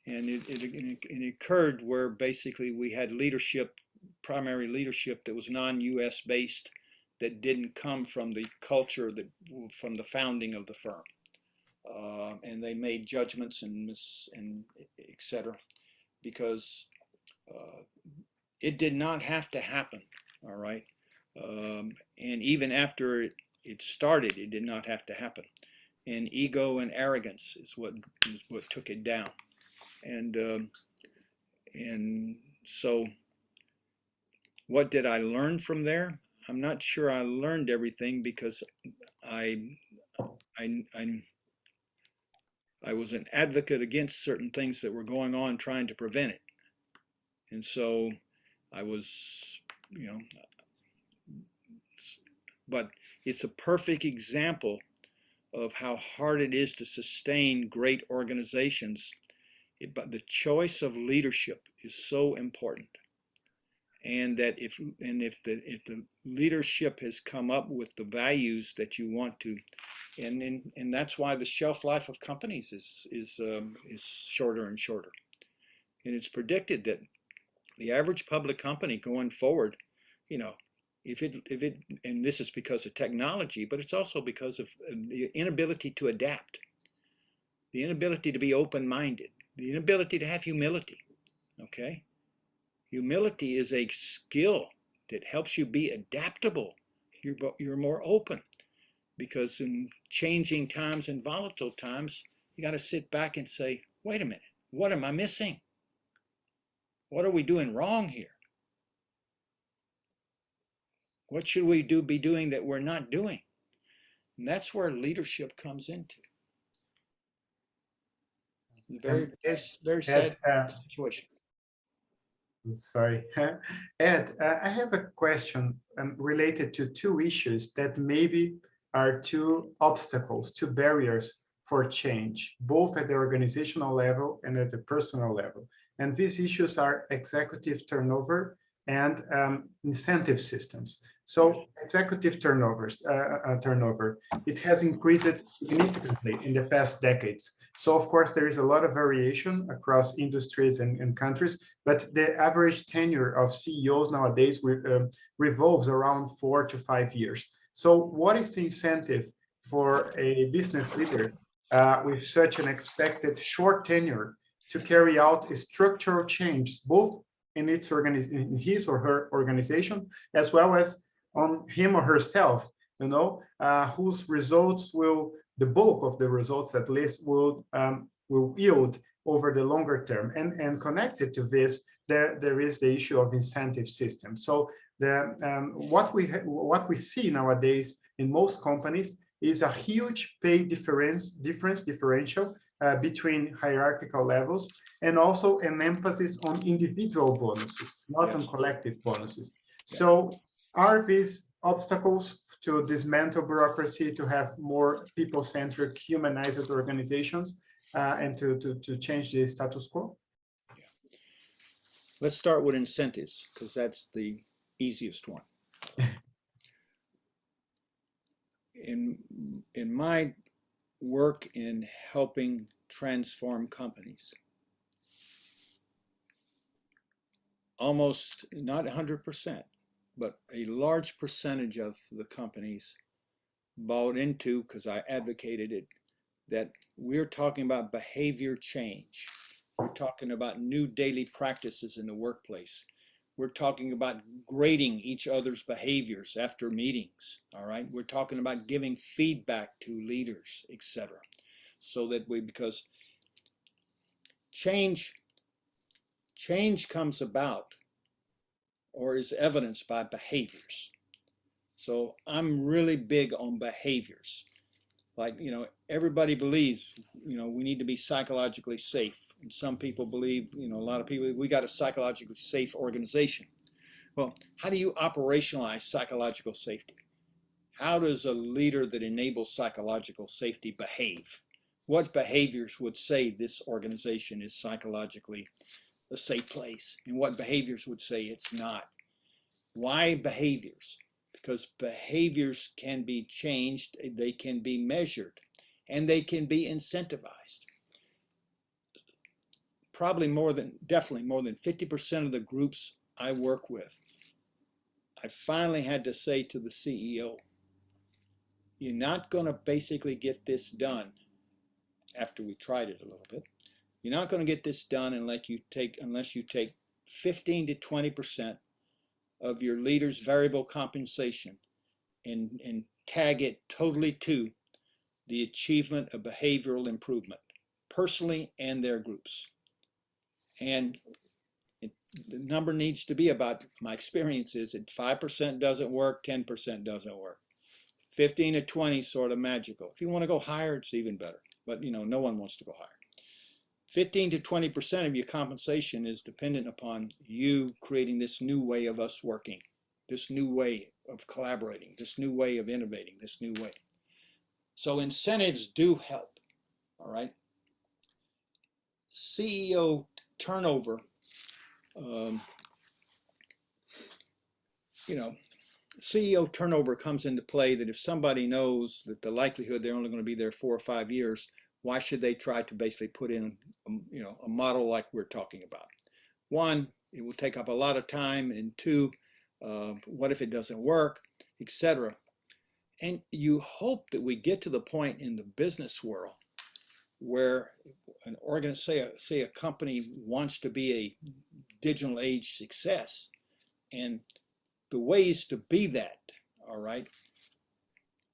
and it occurred where basically we had leadership, primary leadership that was non-U.S. based, that didn't come from the culture that from the founding of the firm, and they made judgments and etc. Because it did not have to happen. All right, and even after it started, it did not have to happen. And ego and arrogance is what took it down. And so what did I learn from there? I'm not sure I learned everything, because I was an advocate against certain things that were going on, trying to prevent it. And so I was, but it's a perfect example of how hard it is to sustain great organizations. But the choice of leadership is so important. And that if the leadership has come up with the values that you want to, and that's why the shelf life of companies is shorter and shorter. And it's predicted that the average public company going forward, if it and this is because of technology, but it's also because of the inability to adapt, the inability to be open-minded, the inability to have humility. Okay. Humility is a skill that helps you be adaptable. You're more open, because in changing times and volatile times, you got to sit back and say, wait a minute, what am I missing? What are we doing wrong here? What should we be doing that we're not doing? And that's where leadership comes into. Very, very, very sad situation. Sorry. Ed, I have a question related to two issues that maybe are two obstacles, two barriers for change, both at the organizational level and at the personal level. And these issues are executive turnover and incentive systems. So executive turnover, it has increased significantly in the past decades. So of course, there is a lot of variation across industries and countries, but the average tenure of CEOs nowadays revolves around 4 to 5 years. So what is the incentive for a business leader with such an expected short tenure to carry out a structural change, both in in his or her organization, as well as on him or herself, whose results the bulk of the results at least will yield over the longer term. And connected to this, there is the issue of incentive systems. So what we see nowadays in most companies is a huge pay differential between hierarchical levels, and also an emphasis on individual bonuses, not on collective bonuses. So are these obstacles to dismantle bureaucracy, to have more people-centric, humanized organizations, and to change the status quo? Let's start with incentives, because that's the easiest one. In my work in helping transform companies, almost not 100%, but a large percentage of the companies bought into, because I advocated it, that we're talking about behavior change. We're talking about new daily practices in the workplace. We're talking about grading each other's behaviors after meetings, all right? We're talking about giving feedback to leaders, etc. So that because change comes about or is evidenced by behaviors. So I'm really big on behaviors. Like, everybody believes, we need to be psychologically safe. And some people believe, a lot of people, we got a psychologically safe organization. Well, how do you operationalize psychological safety? How does a leader that enables psychological safety behave? What behaviors would say this organization is psychologically a safe place? And what behaviors would say it's not? Why behaviors? Because behaviors can be changed, they can be measured, and they can be incentivized. Definitely more than 50% of the groups I work with, I finally had to say to the CEO, you're not going to basically get this done after we tried it a little bit. You're not going to get this done unless you take 15 to 20% of your leader's variable compensation and tag it totally to the achievement of behavioral improvement, personally and their groups. And the number needs to be about, my experience is that 5% doesn't work, 10% doesn't work. 15 to 20 is sort of magical. If you want to go higher, it's even better. But no one wants to go higher. 15 to 20% of your compensation is dependent upon you creating this new way of us working, this new way of collaborating, this new way of innovating, this new way. So incentives do help, all right? CEO turnover, CEO turnover comes into play that if somebody knows that the likelihood they're only going to be there 4 or 5 years, why should they try to basically put in, a model like we're talking about? One, it will take up a lot of time, and two, what if it doesn't work, etc. And you hope that we get to the point in the business world where an organization, say a company wants to be a digital age success, and the ways to be that, all right,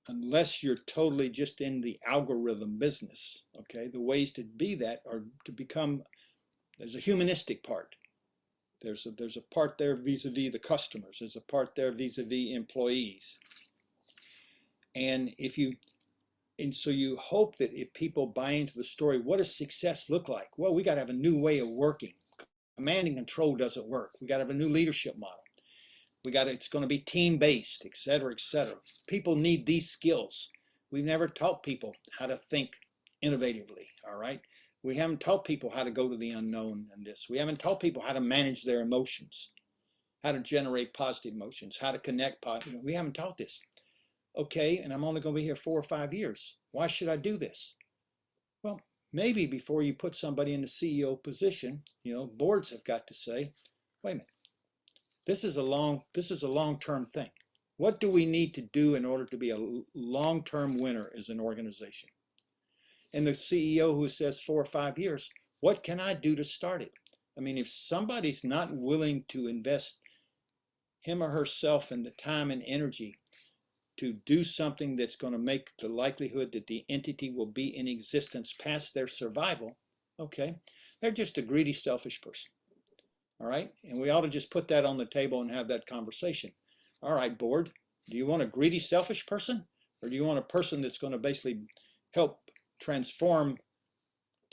unless you're totally just in the algorithm business, okay, the ways to be that are to become, there's a humanistic part. There's a part there vis-a-vis the customers. There's a part there vis-a-vis employees. And so you hope that if people buy into the story, what does success look like? Well, we got to have a new way of working. Command and control doesn't work. We got to have a new leadership model. It's going to be team-based, et cetera, et cetera. People need these skills. We've never taught people how to think innovatively, all right? We haven't taught people how to go to the unknown in this. We haven't taught people how to manage their emotions, how to generate positive emotions, how to connect. We haven't taught this. Okay, and I'm only going to be here 4 or 5 years. Why should I do this? Well, maybe before you put somebody in the CEO position, boards have got to say, wait a minute, this is a long-term thing. What do we need to do in order to be a long-term winner as an organization? And the CEO who says 4 or 5 years, what can I do to start it? I mean, if somebody's not willing to invest him or herself in the time and energy to do something that's going to make the likelihood that the entity will be in existence past their survival, okay, they're just a greedy, selfish person. All right, and we ought to just put that on the table and have that conversation. All right, board, do you want a greedy, selfish person, or do you want a person that's going to basically help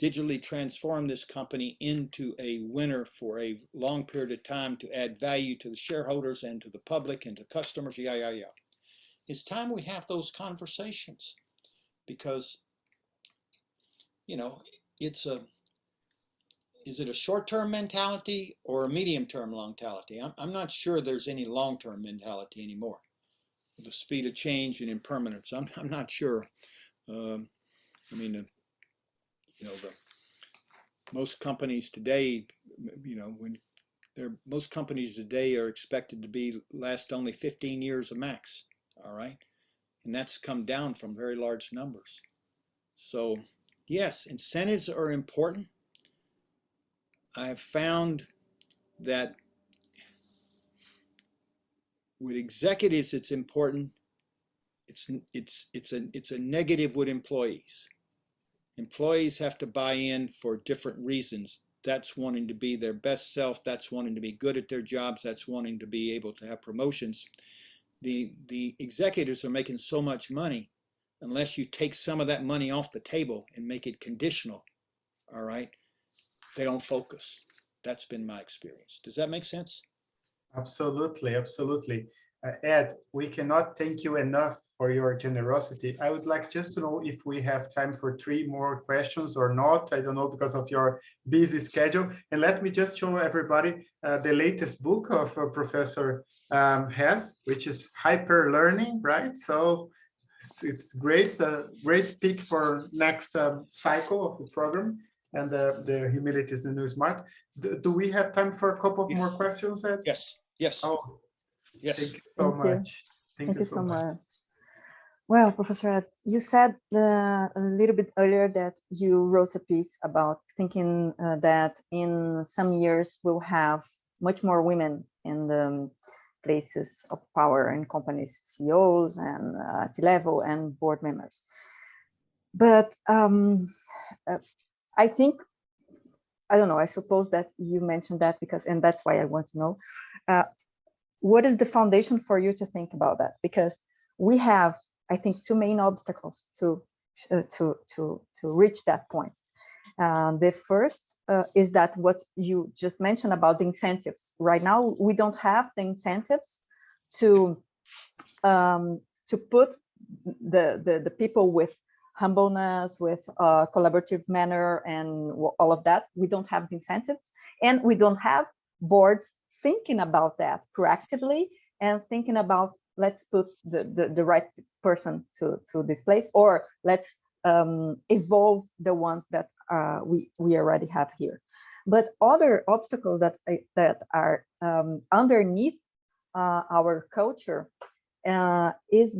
digitally transform this company into a winner for a long period of time to add value to the shareholders and to the public and to customers? Yeah. It's time we have those conversations, because, is it a short-term mentality or a medium-term mentality? I'm not sure there's any long-term mentality anymore. The speed of change and impermanence, I'm not sure. Most companies today, most companies today are expected to last only 15 years a max. All right, and that's come down from very large numbers. So yes, incentives are important. I have found that with executives it's important. It's a negative with employees. Employees have to buy in for different reasons. That's wanting to be their best self. That's wanting to be good at their jobs. That's wanting to be able to have promotions. The executives are making so much money, unless you take some of that money off the table and make it conditional, all right, they don't focus. That's been my experience. Does that make sense? Absolutely, absolutely. Ed, we cannot thank you enough for your generosity. I would like just to know if we have time for 3 more questions or not. I don't know, because of your busy schedule. And let me just show everybody the latest book of Professor Hess, which is Hyper Learning, right? So it's great. It's a great pick for next cycle of the program. And the humility is the new smart. Do we have time for a couple of more questions, Ed? Yes. Oh, yes. Thank you so much. Thank you so much. Well, Professor Ed, you said a little bit earlier that you wrote a piece about thinking that in some years we'll have much more women in the places of power in companies, CEOs and C-level and board members. But I think, I don't know, I suppose that you mentioned that and that's why I want to know, what is the foundation for you to think about that? Because we have, I think, 2 main obstacles to reach that point. The first is that what you just mentioned about the incentives. Right now, we don't have the incentives to put the people with humbleness, with collaborative manner and all of that. We don't have the incentives, and we don't have boards thinking about that proactively and thinking about, let's put the right person to this place, or let's evolve the ones that we already have here. But other obstacles that are underneath our culture is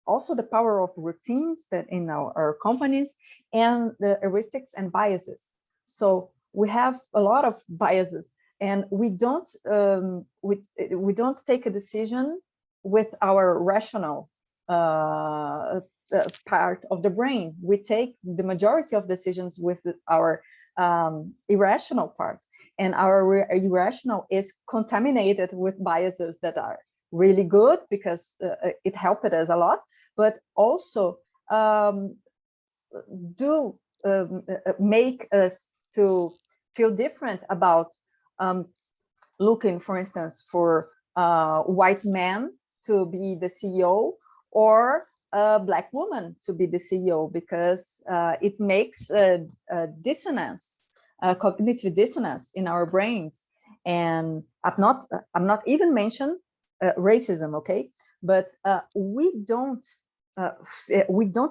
also the power of routines that in our companies, and the heuristics and biases. So we have a lot of biases, and we don't take a decision with our rational part of the brain. We take the majority of decisions with our irrational part, and our irrational is contaminated with biases that are really good because it helped us a lot, but also make us to feel different about looking, for instance, for white man to be the CEO or a black woman to be the CEO, because it makes a dissonance, a cognitive dissonance in our brains. And I'm not even mention racism, okay? But we don't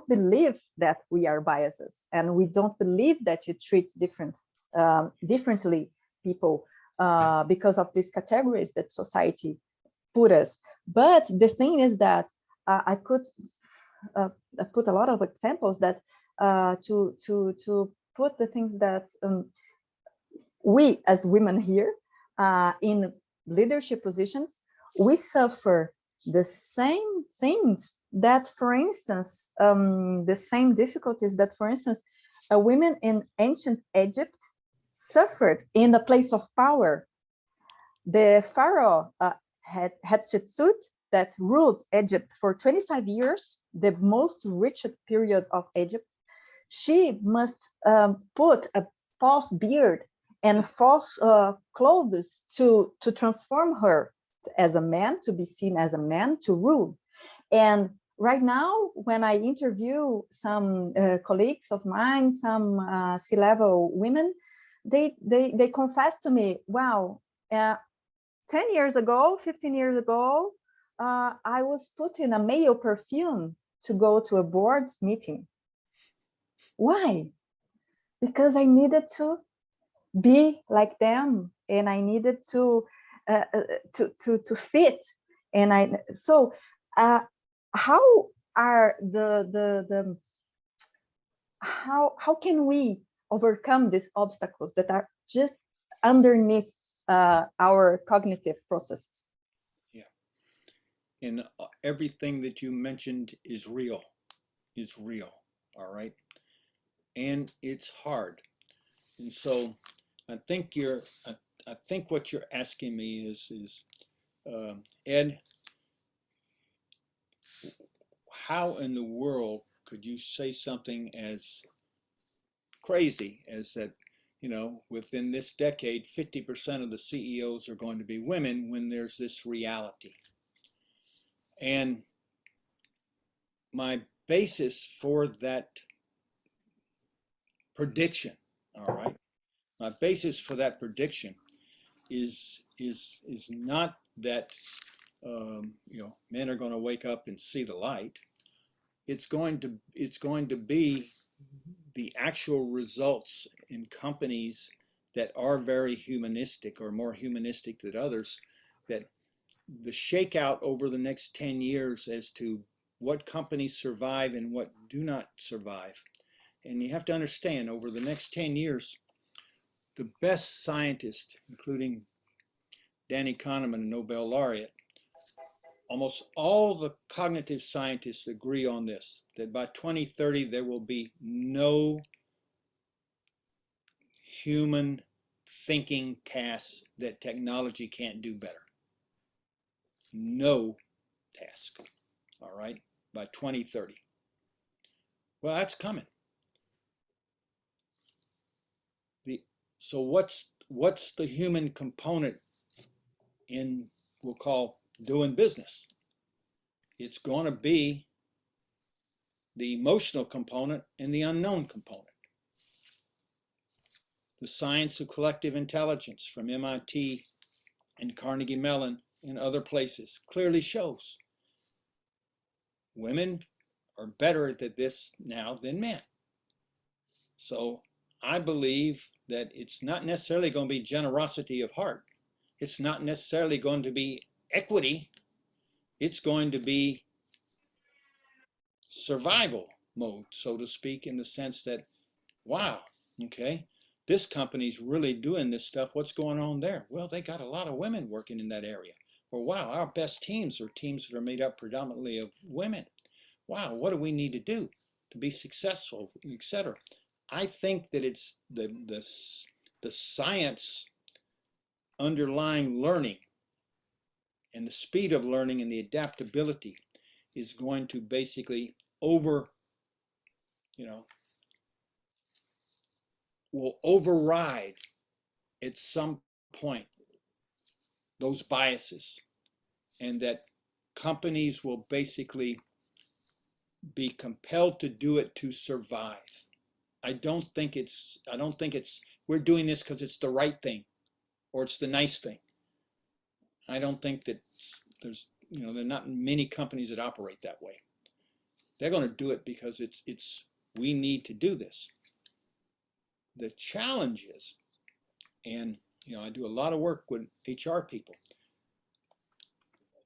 believe that we are biases, and we don't believe that you treat differently people because of these categories that society put us. But the thing is that I could put a lot of examples that to put the things that we as women here in leadership positions, we suffer the same things that, for instance, the same difficulties that, for instance, women in ancient Egypt suffered in the place of power. The pharaoh Hatshepsut, that ruled Egypt for 25 years, the most rich period of Egypt, she must put a false beard and false clothes to transform her as a man, to be seen as a man, to rule. And right now, when I interview some colleagues of mine, some C-level women, they confess to me, wow, 10 years ago, 15 years ago, I was put in a male perfume to go to a board meeting. Why? Because I needed to be like them, and I needed to fit. And how are how can we overcome these obstacles that are just underneath our cognitive processes? Yeah, and everything that you mentioned is real, all right? And it's hard. And so I think what you're asking me is Ed, how in the world could you say something as crazy as that, within this decade, 50% of the CEOs are going to be women, when there's this reality? And my basis for that prediction, all right, my basis for that prediction is not that men are going to wake up and see the light. It's going to be the actual results in companies that are very humanistic, or more humanistic than others, that the shakeout over the next 10 years as to what companies survive and what do not survive. And you have to understand, over the next 10 years, the best scientists, including Danny Kahneman, a Nobel laureate, almost all the cognitive scientists agree on this, that by 2030 there will be no human thinking tasks that technology can't do better. No task, all right, by 2030. Well, that's coming. So what's the human component in, we'll call, doing business? It's going to be the emotional component and the unknown component. The science of collective intelligence from MIT and Carnegie Mellon and other places clearly shows women are better at this now than men. So I believe that it's not necessarily going to be generosity of heart. It's not necessarily going to be equity. It's going to be survival mode, so to speak, in the sense that, wow, okay, this company's really doing this stuff. What's going on there? Well, they got a lot of women working in that area. Or wow, our best teams are teams that are made up predominantly of women. Wow, what do we need to do to be successful, etc.? I think that it's the science underlying learning and the speed of learning and the adaptability is going to basically will override at some point those biases. and that companies will basically be compelled to do it to survive. I don't think it's we're doing this because it's the right thing or it's the nice thing. I don't think that there's, there are not many companies that operate that way. They're going to do it because we need to do this. The challenge is, and I do a lot of work with HR people.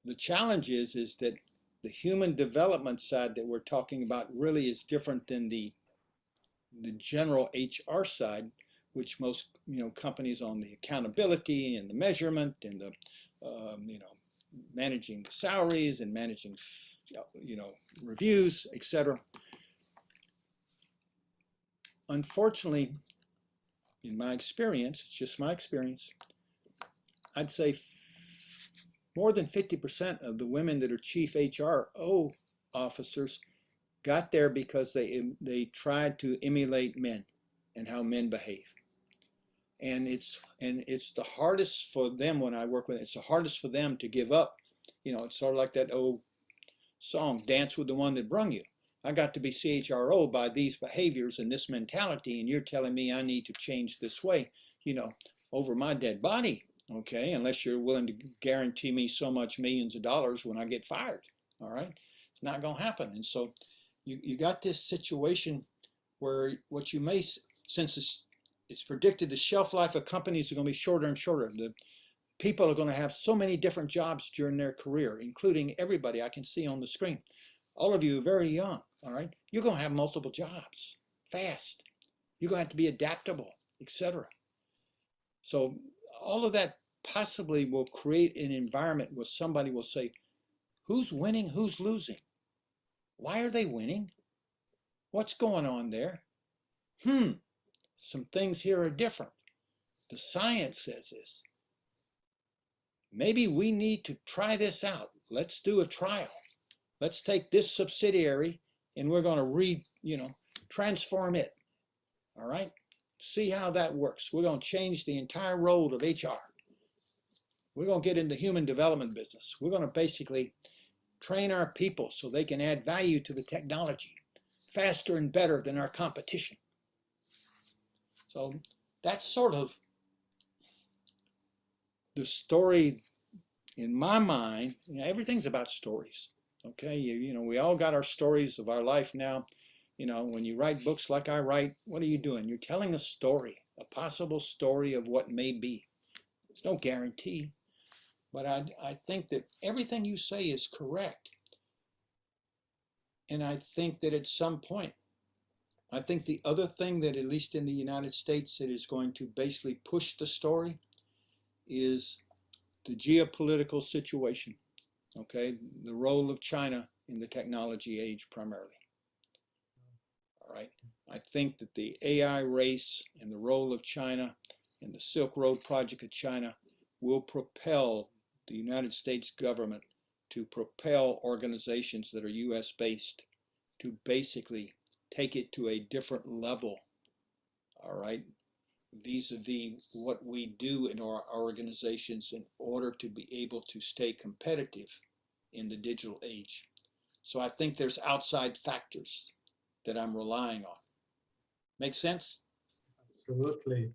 The challenge is that the human development side that we're talking about really is different than the general HR side, which most companies on the accountability and the measurement and the managing the salaries and managing reviews, etc. Unfortunately, in my experience, it's just my experience, I'd say more than 50% of the women that are chief HRO officers got there because they tried to emulate men and how men behave. And it's the hardest for them when I work with it. It's the hardest for them to give up. It's sort of like that old song, Dance with the One That Brung You. I got to be CHRO by these behaviors and this mentality, and you're telling me I need to change this way, over my dead body, okay, unless you're willing to guarantee me so much millions of dollars when I get fired, all right? It's not going to happen. And so you got this situation where what you may, since it's predicted the shelf life of companies are going to be shorter and shorter. The people are going to have so many different jobs during their career, including everybody I can see on the screen. All of you are very young, all right? You're going to have multiple jobs fast. You're going to have to be adaptable, etc. So all of that possibly will create an environment where somebody will say, who's winning, who's losing? Why are they winning? What's going on there? Some things here are different. The science says this. Maybe we need to try this out. Let's do a trial. Let's take this subsidiary and we're going to transform it. All right? See how that works. We're going to change the entire role of HR. We're going to get into human development business. We're going to basically train our people so they can add value to the technology faster and better than our competition. So that's sort of the story in my mind. Everything's about stories. Okay, we all got our stories of our life now. When you write books like I write, what are you doing? You're telling a story, a possible story of what may be. There's no guarantee, but I think that everything you say is correct. And I think that at some point, I think the other thing that, at least in the United States, that is going to basically push the story is the geopolitical situation. Okay, the role of China in the technology age primarily. All right, I think that the AI race and the role of China and the Silk Road project of China will propel the United States government to propel organizations that are US based to basically take it to a different level, all right, vis-a-vis what we do in our organizations in order to be able to stay competitive in the digital age. So I think there's outside factors that I'm relying on. Make sense? Absolutely.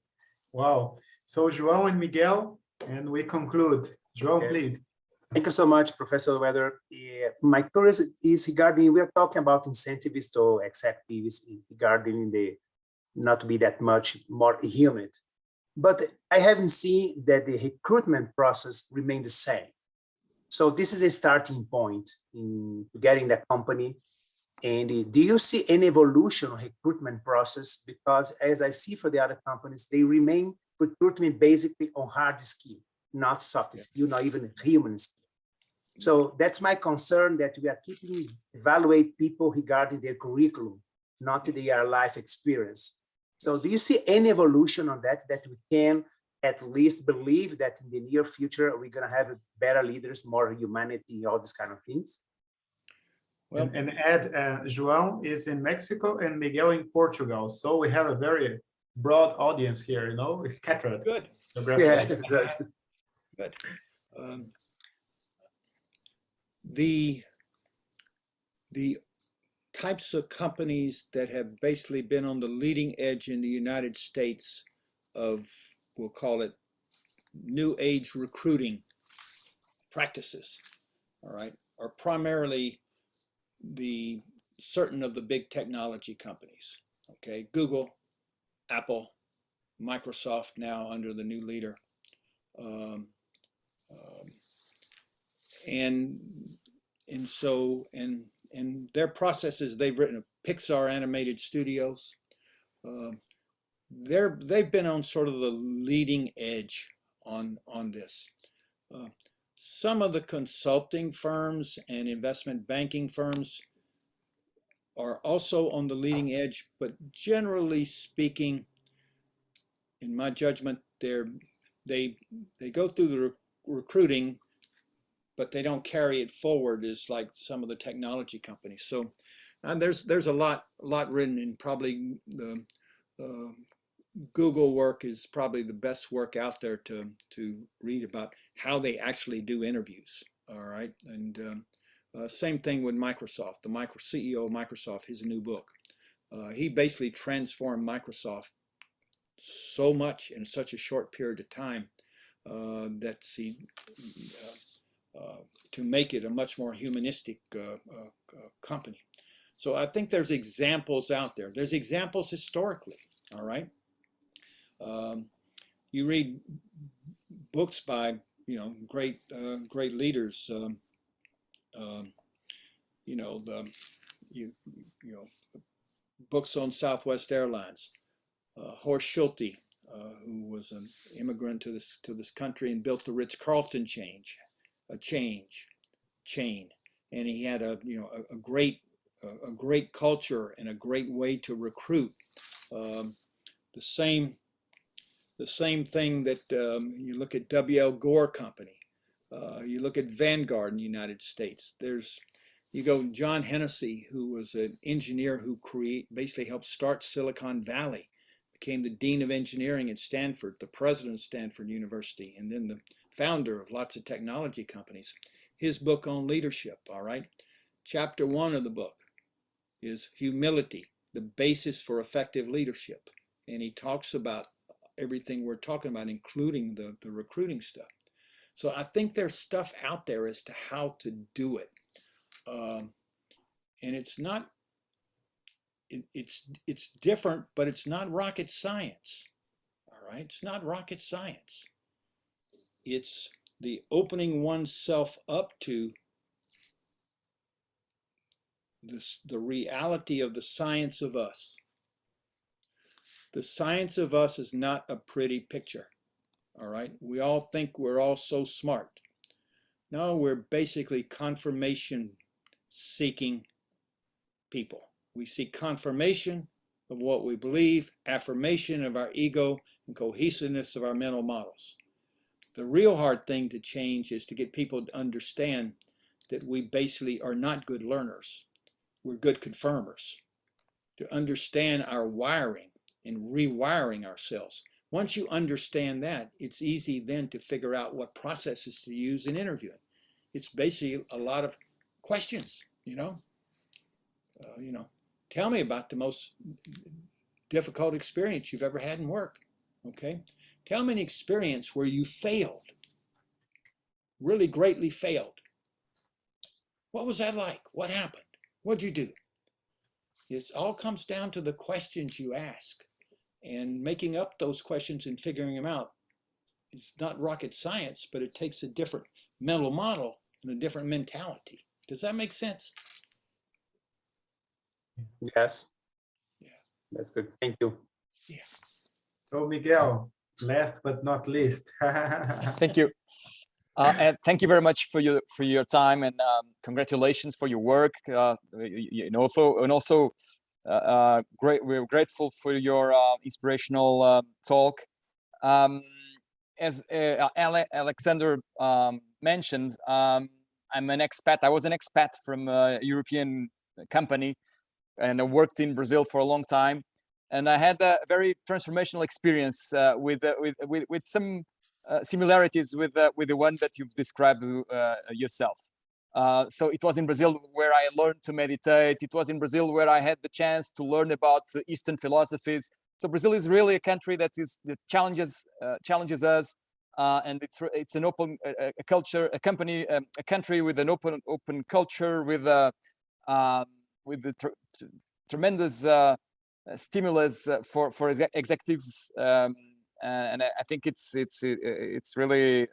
Wow. So João and Miguel, and we conclude. João, Yes. please. Thank you so much, Professor Weather. My curiosity is regarding, we are talking about incentives to executives regarding the not to be that much more human. But I haven't seen that the recruitment process remained the same. So this is a starting point in getting that company. And do you see any evolution of recruitment process? Because as I see for the other companies, they remain recruitment basically on hard skill, not soft skill, not even human skill. So that's my concern, that we are keeping evaluate people regarding their curriculum, not their life experience. So do you see any evolution on that we can at least believe that in the near future, we're going to have better leaders, more humanity, all these kind of things? Well, and Ed, João is in Mexico and Miguel in Portugal. So we have a very broad audience here, scattered. Good. Yeah, good. Good. the types of companies that have basically been on the leading edge in the United States of, we'll call it, new age recruiting practices, all right, are primarily certain of the big technology companies, okay? Google, Apple, Microsoft now under the new leader. And their processes, they've written Pixar animated studios. They've been on sort of the leading edge on this. Some of the consulting firms and investment banking firms are also on the leading edge, but generally speaking, in my judgment, they go through the recruiting, but they don't carry it forward as like some of the technology companies. So there's a lot written in probably the Google work is probably the best work out there to read about how they actually do interviews. All right, and same thing with Microsoft. The CEO of Microsoft, his new book. He basically transformed Microsoft so much in such a short period of time to make it a much more humanistic company. So I think there's examples out there. There's examples historically. All right. You read books by great leaders. Books on Southwest Airlines. Horst Schulte, who was an immigrant to this country and built the Ritz-Carlton chain, and he had a great culture and a great way to recruit. The same thing that you look at W.L. Gore Company, you look at Vanguard in the United States. You go John Hennessy, who was an engineer who basically helped start Silicon Valley, became the Dean of Engineering at Stanford, the president of Stanford University, and then the founder of lots of technology companies. His book on leadership, all right? Chapter 1 of the book is humility, the basis for effective leadership. And he talks about everything we're talking about, including the recruiting stuff. So I think there's stuff out there as to how to do it. And it's not, it's different, but it's not rocket science. All right, it's not rocket science. It's the opening oneself up to the reality of the science of us. The science of us is not a pretty picture. All right, we all think we're all so smart. No, we're basically confirmation seeking people. We seek confirmation of what we believe, affirmation of our ego, and cohesiveness of our mental models. The real hard thing to change is to get people to understand that we basically are not good learners. We're good confirmers. To understand our wiring and rewiring ourselves. Once you understand that, it's easy then to figure out what processes to use in interviewing. It's basically a lot of questions, tell me about the most difficult experience you've ever had in work, okay? Tell me an experience where you failed, really greatly failed. What was that like? What happened? What'd you do? It all comes down to the questions you ask, and making up those questions and figuring them out. It's not rocket science, but it takes a different mental model and a different mentality. Does that make sense? Yes. Yeah. That's good. Thank you. Yeah. So Miguel, last but not least. Thank you. And thank you very much for your time, and congratulations for your work. Also, we're grateful for your inspirational talk. As Alexander mentioned, I'm an expat. I was an expat from a European company, and I worked in Brazil for a long time. And I had a very transformational experience with some similarities with the one that you've described yourself. So it was in Brazil where I learned to meditate. It was in Brazil where I had the chance to learn about Eastern philosophies. So Brazil is really a country that challenges us, and it's an open a culture, a company, a country with an open culture with the tremendous stimulus for executives, and I think it's really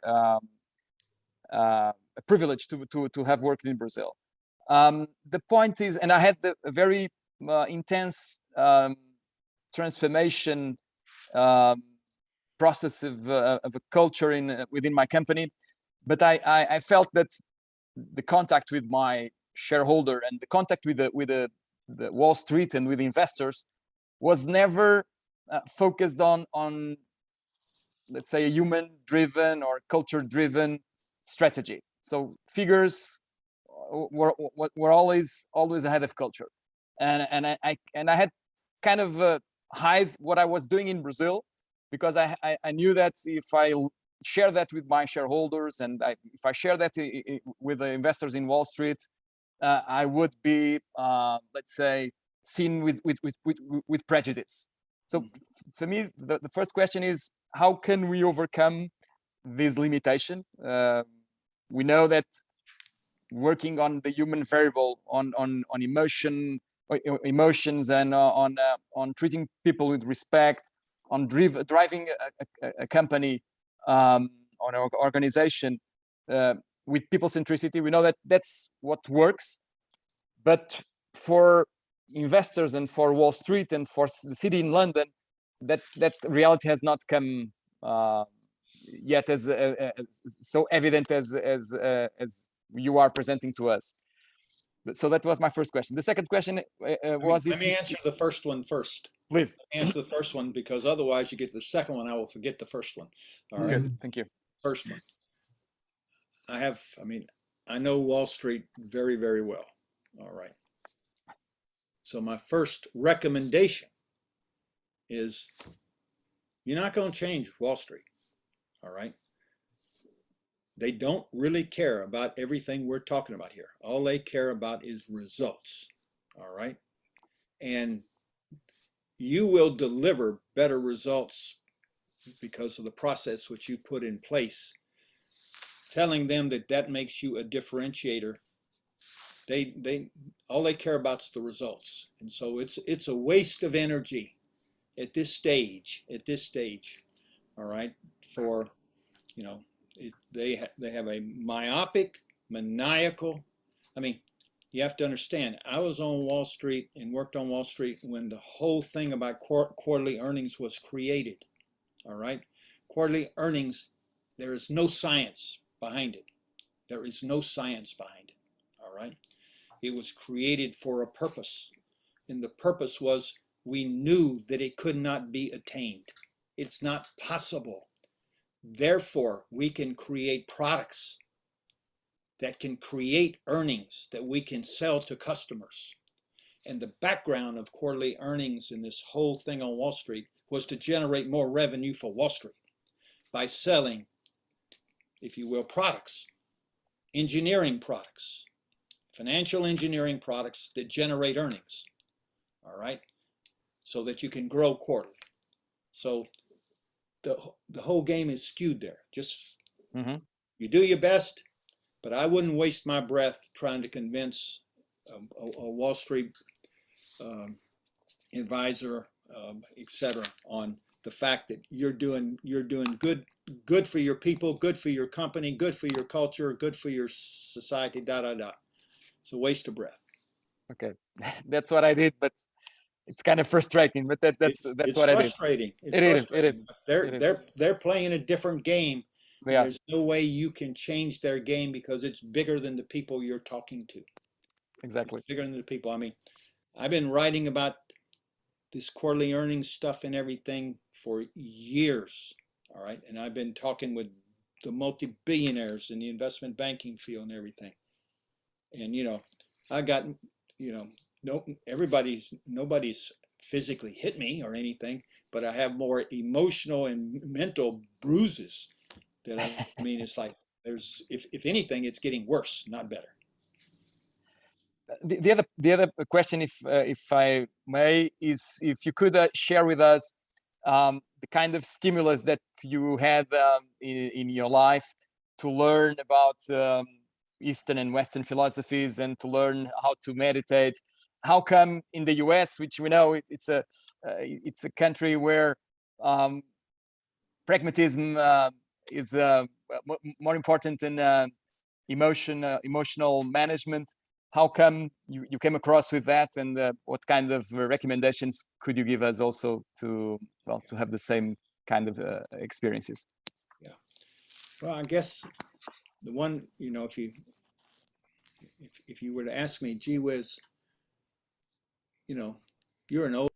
a privilege to have worked in Brazil. The point is, and I had a very intense transformation process of a culture within my company, but I felt that the contact with my shareholder and the contact with the Wall Street and with investors was never focused on let's say a human-driven or culture-driven strategy. So figures were always ahead of culture, and I had kind of hide what I was doing in Brazil, because I knew that if I share that with my shareholders and if I share that with the investors in Wall Street, I would be let's say seen with prejudice. So for me, the first question is, how can we overcome this limitation? We know that working on the human variable, on emotions, and on treating people with respect, on driving a company, on an organization with people centricity, we know that that's what works. But for investors and for Wall Street and for the city in London, that reality has not come yet as so evident as you are presenting to us. So that was my first question. The second question was, let me answer the first one first. Please. Let me answer the first one, because otherwise you get to the second one, I will forget the first one. All right. Good. Thank you. First one. I know Wall Street very, very well. All right. So my first recommendation is, you're not going to change Wall Street. All right. They don't really care about everything we're talking about here. All they care about is results. All right. And you will deliver better results because of the process which you put in place. Telling them that makes you a differentiator, all they care about is the results. And so it's a waste of energy at this stage, all right, for, they have a myopic, maniacal, you have to understand, I was on Wall Street and worked on Wall Street when the whole thing about quarterly earnings was created, all right? Quarterly earnings, there is no science behind it. There is no science behind it, all right? It was created for a purpose, and the purpose was, we knew that it could not be attained. It's not possible. Therefore, we can create products that can create earnings that we can sell to customers. And the background of quarterly earnings in this whole thing on Wall Street was to generate more revenue for Wall Street by selling, if you will, products, engineering products, financial engineering products that generate earnings, all right, so that you can grow quarterly. So the whole game is skewed there. Just you do your best, but I wouldn't waste my breath trying to convince a Wall Street advisor, etc., on the fact that you're doing good for your people, good for your company, good for your culture, good for your society, It's a waste of breath. Okay, that's what I did, but it's kind of frustrating. But that's what I did. It's frustrating. They're playing a different game. Yeah. There's no way you can change their game because it's bigger than the people you're talking to. Exactly. It's bigger than the people. I've been writing about this quarterly earnings stuff and everything for years. All right. And I've been talking with the multi-billionaires in the investment banking field and everything. And, I got, nobody's physically hit me or anything, but I have more emotional and mental bruises that it's like, if anything, it's getting worse, not better. the other question, if I may, is if you could share with us the kind of stimulus that you had in your life to learn about Eastern and Western philosophies and to learn how to meditate. How come in the US, which we know it's a country where pragmatism is more important than emotional management? How come you came across with that, and what kind of recommendations could you give us also to have the same kind of experiences? Yeah, well, I guess the one, if you were to ask me, gee whiz, you're an old.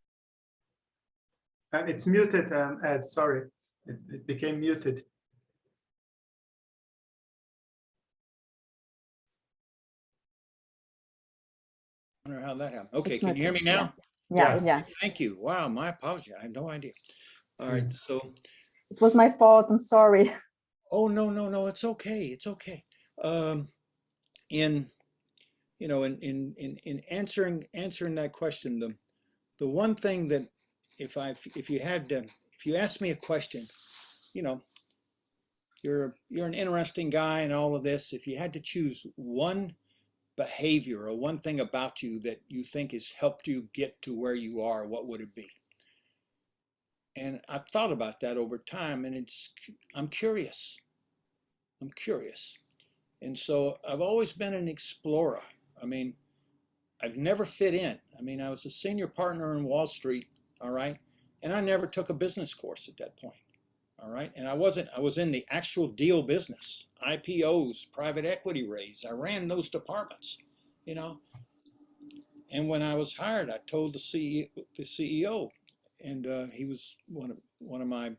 It's muted, Ed. Sorry, it became muted. I wonder how that happened. Okay, can you hear me now? Yeah. Thank you. Wow, my apology. I had no idea. All right, so it was my fault. I'm sorry. Oh, no, it's okay. It's okay. In answering that question, the one thing that if you ask me a question, you're an interesting guy and all of this. If you had to choose one behavior or one thing about you that you think has helped you get to where you are, what would it be? And I've thought about that over time, and I'm curious. And so I've always been an explorer. I mean, I've never fit in. I mean, I was a senior partner in Wall Street, all right? And I never took a business course at that point, all right? And I was in the actual deal business, IPOs, private equity raise. I ran those departments, And when I was hired, I told the CEO, and he was one of my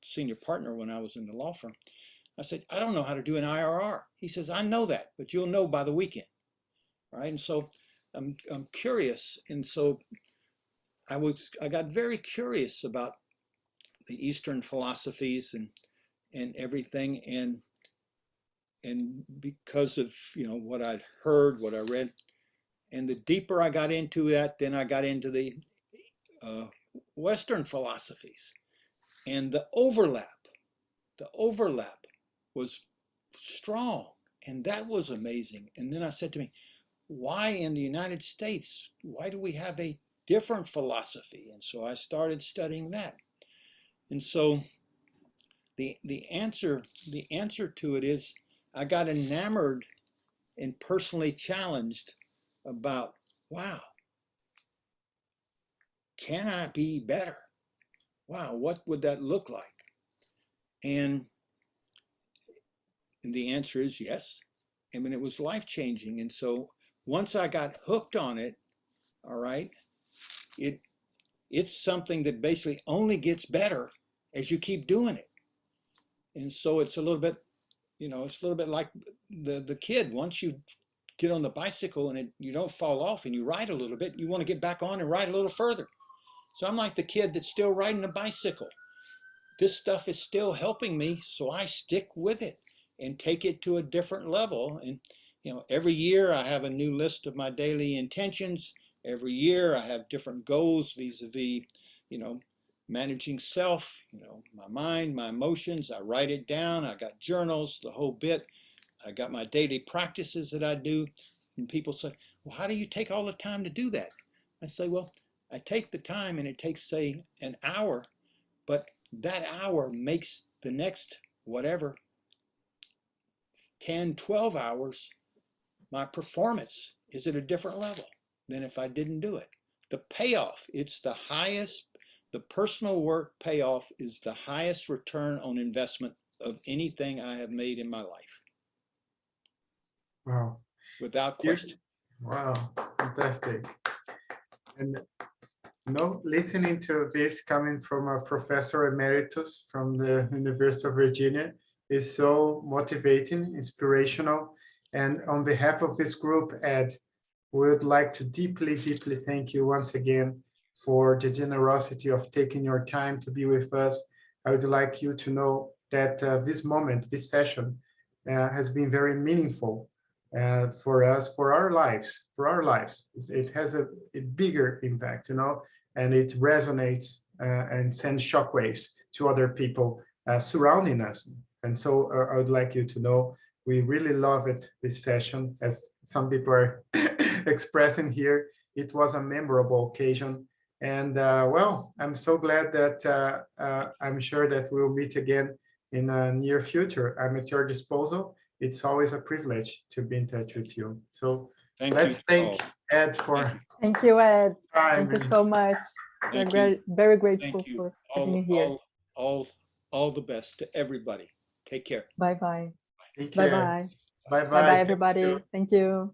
senior partner when I was in the law firm. I said, I don't know how to do an IRR. He says, I know that, but you'll know by the weekend, right? And so I'm curious, and so I got very curious about the Eastern philosophies and everything, and because of what I'd heard, what I read, and the deeper I got into that, then I got into the Western philosophies, and the overlap was strong, and that was amazing. And then I said to me, why in the United States, why do we have a different philosophy? And so I started studying that. And so the answer to it is, I got enamored and personally challenged about, wow, can I be better? Wow, what would that look like? And the answer is yes. I mean, it was life-changing. And so once I got hooked on it, all right, it's something that basically only gets better as you keep doing it. And so it's a little bit, it's a little bit like the kid. Once you get on the bicycle and you don't fall off and you ride a little bit, you want to get back on and ride a little further. So I'm like the kid that's still riding a bicycle. This stuff is still helping me, so I stick with it and take it to a different level. And every year I have a new list of my daily intentions. Every year I have different goals vis-a-vis, managing self, my mind, my emotions. I write it down. I got journals, the whole bit. I got my daily practices that I do. And people say, well, how do you take all the time to do that? I say, well, I take the time, and it takes, say, an hour, but that hour makes the next, whatever, 10, 12 hours, my performance is at a different level than if I didn't do it. The payoff, it's the highest, the personal work payoff is the highest return on investment of anything I have made in my life. Wow. Without question. Wow, fantastic. And listening to this coming from a professor emeritus from the University of Virginia is so motivating, inspirational. And on behalf of this group, Ed, we would like to deeply, deeply thank you once again for the generosity of taking your time to be with us. I would like you to know that this moment, this session, has been very meaningful for us, for our lives. It has a bigger impact, you know, and it resonates and sends shockwaves to other people surrounding us. And so I would like you to know we really love it, this session, as some people are expressing here. It was a memorable occasion. And well, I'm so glad that I'm sure that we'll meet again in the near future. I'm at your disposal. It's always a privilege to be in touch with you. So let's thank Ed for. Thank you, Ed. Time. Thank you so much. We're very grateful for having you here. All the best to everybody. Take care. Bye-bye. Take Bye-bye. care. Bye-bye. Bye-bye, everybody. Thank you.